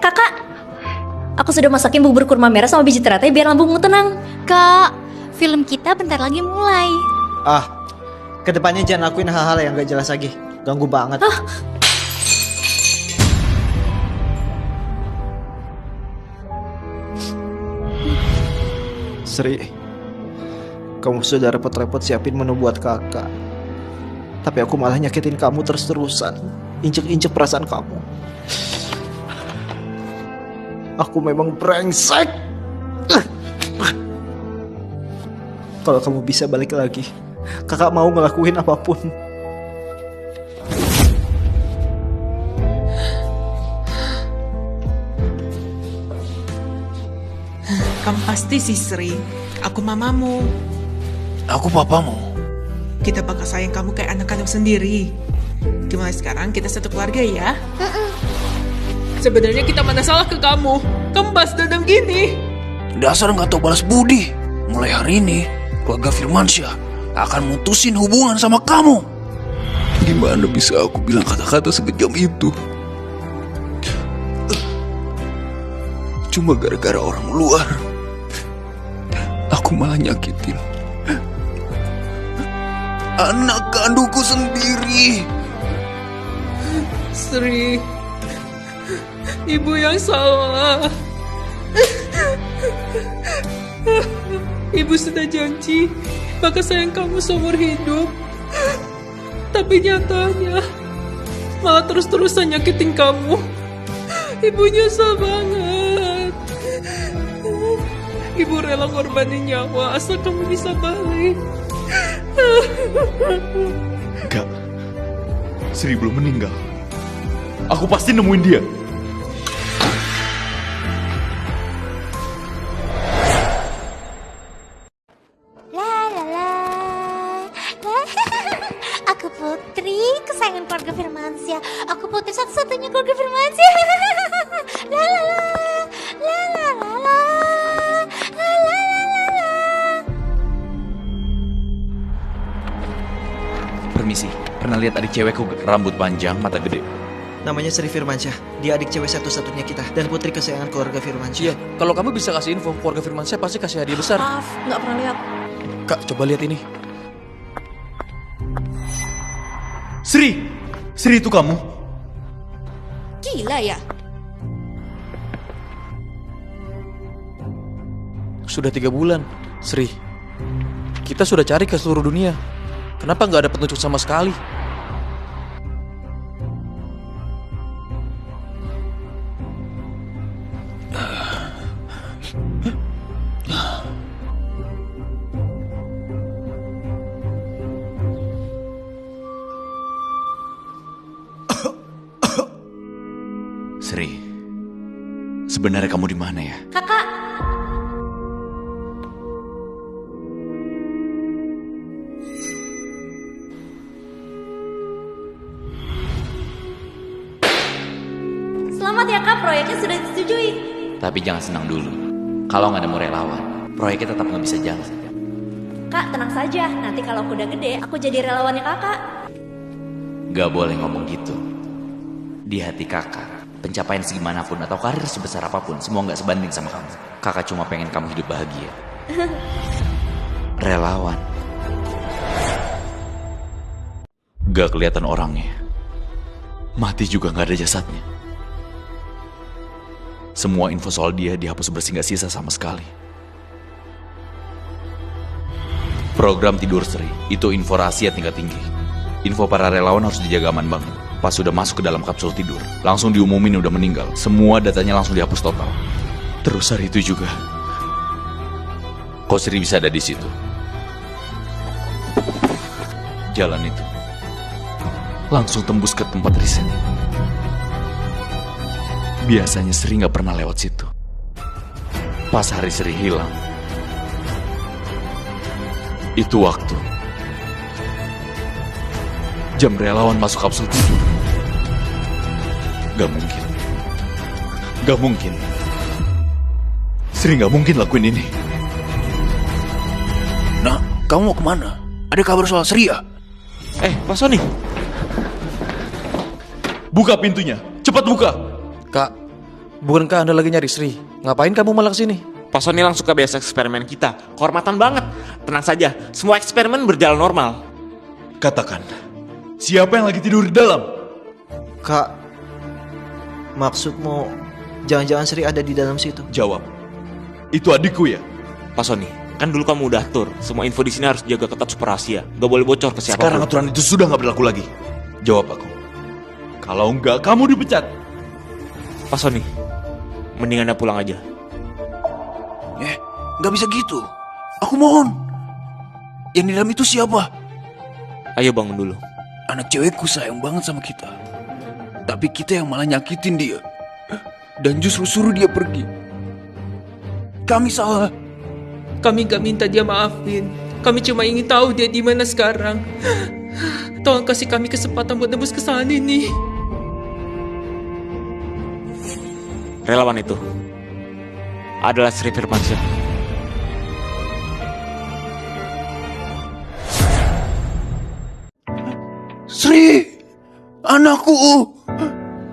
Kakak, aku sudah masakin bubur kurma merah sama biji teratai biar lambungmu tenang. Kak, film kita bentar lagi mulai. Kedepannya jangan lakuin hal-hal yang gak jelas lagi. Ganggu banget. Sri, kamu sudah repot-repot siapin menu buat kakak. Tapi aku malah nyakitin kamu terus-terusan. Injek-injek perasaan kamu. Aku memang brengsek. Kalau kamu bisa balik lagi, kakak mau ngelakuin apapun. Kamu pasti sih Sri. Aku mamamu. Aku papamu. Kita bakal sayang kamu kayak anak kandung sendiri. Gimana sekarang kita satu keluarga ya? Sebenarnya kita mana salah ke kamu? Kamu balas dendam gini. Dasar nggak tahu balas budi. Mulai hari ini, keluarga Firmansyah akan mutusin hubungan sama kamu. Gimana bisa aku bilang kata-kata sekejam itu? Cuma gara-gara orang luar, aku malah nyakitin anak kandungku sendiri. Sri, ibu yang salah. Ibu sudah janji bakal sayang kamu seumur hidup. Tapi nyatanya malah terus-terusan nyakitin kamu. Ibu nyesel banget. Ibu rela ngorbanin nyawa asal kamu bisa balik. Enggak, Sri belum meninggal. Aku pasti nemuin dia. Aku Putri, kesayangan keluarga Firmansyah. Aku Putri satu-satunya keluarga Firmansyah. La la la, la la la la, la la la. Permisi, pernah lihat adik cewekku rambut panjang, mata gede? Namanya Sri Firmansyah. Dia adik cewek satu-satunya kita dan putri kesayangan keluarga Firmansyah. Iya, kalau kamu bisa kasih info keluarga Firmansyah pasti kasih hadiah besar. Maaf, nggak pernah lihat. Kak, coba lihat ini. Sri! Sri itu kamu? Gila ya? Sudah 3 bulan, Sri. Kita sudah cari ke seluruh dunia. Kenapa nggak ada petunjuk sama sekali? Sebenarnya kamu di mana ya? Kakak, selamat ya kak, proyeknya sudah disetujui. Tapi jangan senang dulu. Kalau nggak nemu relawan, proyeknya tetap nggak bisa jalan. Kak, tenang saja. Nanti kalau aku udah gede, aku jadi relawannya kakak. Gak boleh ngomong gitu. Di hati kakak, pencapaian segimanapun atau karir sebesar apapun, semua nggak sebanding sama kamu. Kakak cuma pengen kamu hidup bahagia. Relawan. Gak kelihatan orangnya. Mati juga gak ada jasadnya. Semua info soal dia dihapus bersih gak sisa sama sekali. Program Tidur Sri itu info rahasia tingkat tinggi. Info para relawan harus dijaga aman banget. Pas sudah masuk ke dalam kapsul tidur, langsung diumumin udah meninggal. Semua datanya langsung dihapus total. Terus hari itu juga, kok Sri bisa ada di situ? Jalan itu langsung tembus ke tempat riset. Biasanya Sri nggak pernah lewat situ. Pas hari Sri hilang, itu waktu jam relawan masuk kapsul tidur. Gak mungkin. Gak mungkin. Sri gak mungkin lakuin ini. Nah, kamu mau kemana? Ada kabar soal Sri ya? Pak Sony. Buka pintunya. Cepat buka. Kak, bukankah Anda lagi nyari Sri? Ngapain kamu malah kesini? Pak Sony langsung ke biasa eksperimen kita. Kehormatan banget. Tenang saja, semua eksperimen berjalan normal. Katakan, siapa yang lagi tidur di dalam? Kak, maksudmu jangan-jangan Sri ada di dalam situ? Jawab. Itu adikku ya? Pak Sony, kan dulu kamu udah atur. Semua info di sini harus dijaga ketat super rahasia. Gak boleh bocor ke siapapun. Sekarang aturan itu sudah gak berlaku lagi. Jawab aku. Kalau enggak, kamu dipecat. Pak Sony, mending Anda pulang aja. Gak bisa gitu. Aku mohon. Yang di dalam itu siapa? Ayo bangun dulu. Anak cewekku sayang banget sama kita. Tapi kita yang malah nyakitin dia. Dan justru suruh dia pergi. Kami salah. Kami gak minta dia maafin. Kami cuma ingin tahu dia di mana sekarang. Tolong kasih kami kesempatan buat tembus kesalahan ini. Relawan itu adalah Sri Firmansyah. Sri, anakku.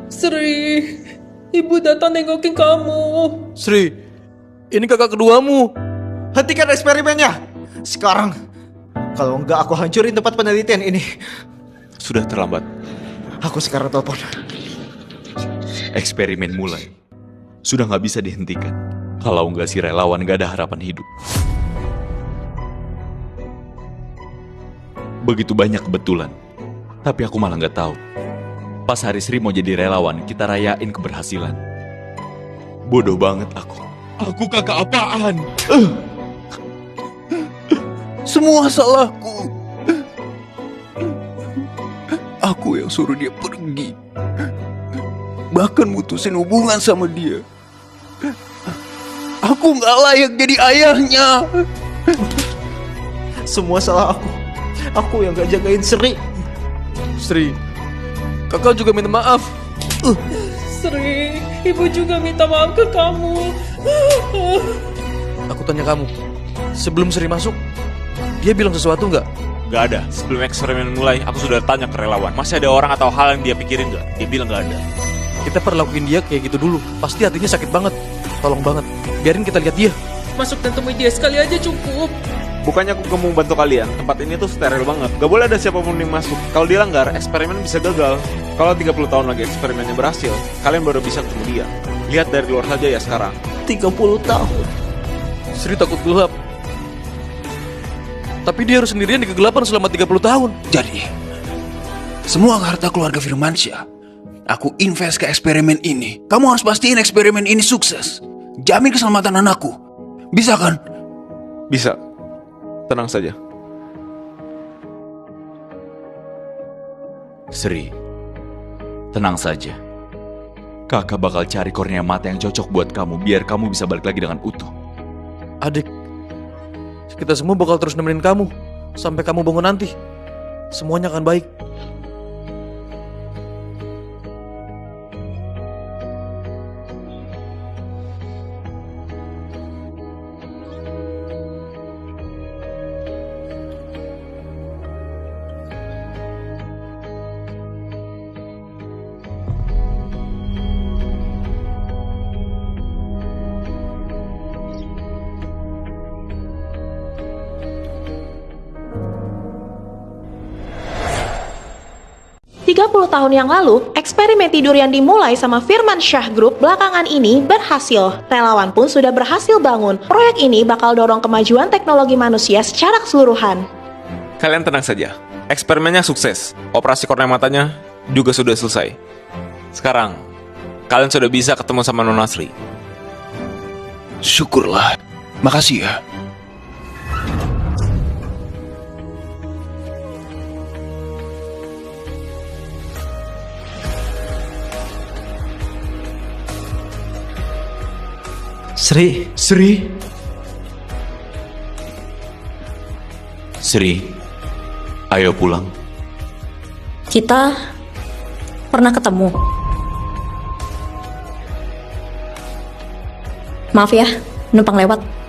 Sri, ibu datang nengokin kamu. Sri, ini kakak keduamu. Hentikan eksperimennya sekarang. Kalau enggak aku hancurin tempat penelitian ini. Sudah terlambat. Aku sekarang telepon. Eksperimen mulai. Sudah gak bisa dihentikan. Kalau enggak si relawan gak ada harapan hidup. Begitu banyak kebetulan. Tapi aku malah gak tahu. Pas hari Sri mau jadi relawan, kita rayain keberhasilan. Bodoh banget aku. Aku kakak apaan? Semua salahku. Aku yang suruh dia pergi. Bahkan mutusin hubungan sama dia. Aku gak layak jadi ayahnya. Semua salah aku. Aku yang gak jagain Sri. Sri, kakak juga minta maaf. Sri, ibu juga minta maaf ke kamu. Aku tanya kamu, sebelum Sri masuk, dia bilang sesuatu nggak? Gak ada. Sebelum eksperimen mulai, aku sudah tanya ke relawan. Masih ada orang atau hal yang dia pikirin gak? Dia bilang gak ada. Kita perlakuin dia kayak gitu dulu. Pasti hatinya sakit banget. Tolong banget, biarin kita lihat dia. Masuk dan temui dia sekali aja cukup. Bukannya aku mau bantu kalian, tempat ini tuh steril banget. Gak boleh ada siapapun yang masuk. Kalau dilanggar, eksperimen bisa gagal. Kalau 30 tahun lagi eksperimennya berhasil, kalian baru bisa ketemu dia. Lihat dari luar saja ya sekarang. 30 tahun. Sri takut gelap. Tapi dia harus sendirian di kegelapan selama 30 tahun. Jadi, semua harta keluarga Firmansyah aku invest ke eksperimen ini. Kamu harus pastiin eksperimen ini sukses. Jamin keselamatan anakku. Bisa kan? Bisa. Tenang saja. Sri, tenang saja. Kakak bakal cari kornea mata yang cocok buat kamu, biar kamu bisa balik lagi dengan utuh. Adik, kita semua bakal terus nemenin kamu sampai kamu bangun nanti. Semuanya akan baik. Tahun yang lalu, eksperimen tidur yang dimulai sama Firmansyah Group belakangan ini berhasil. Relawan pun sudah berhasil bangun. Proyek ini bakal dorong kemajuan teknologi manusia secara keseluruhan. Kalian tenang saja, eksperimennya sukses. Operasi kornea matanya juga sudah selesai. Sekarang, kalian sudah bisa ketemu sama Nona Sri. Syukurlah. Makasih ya. Sri. Sri, ayo pulang. Kita pernah ketemu. Maaf ya, numpang lewat.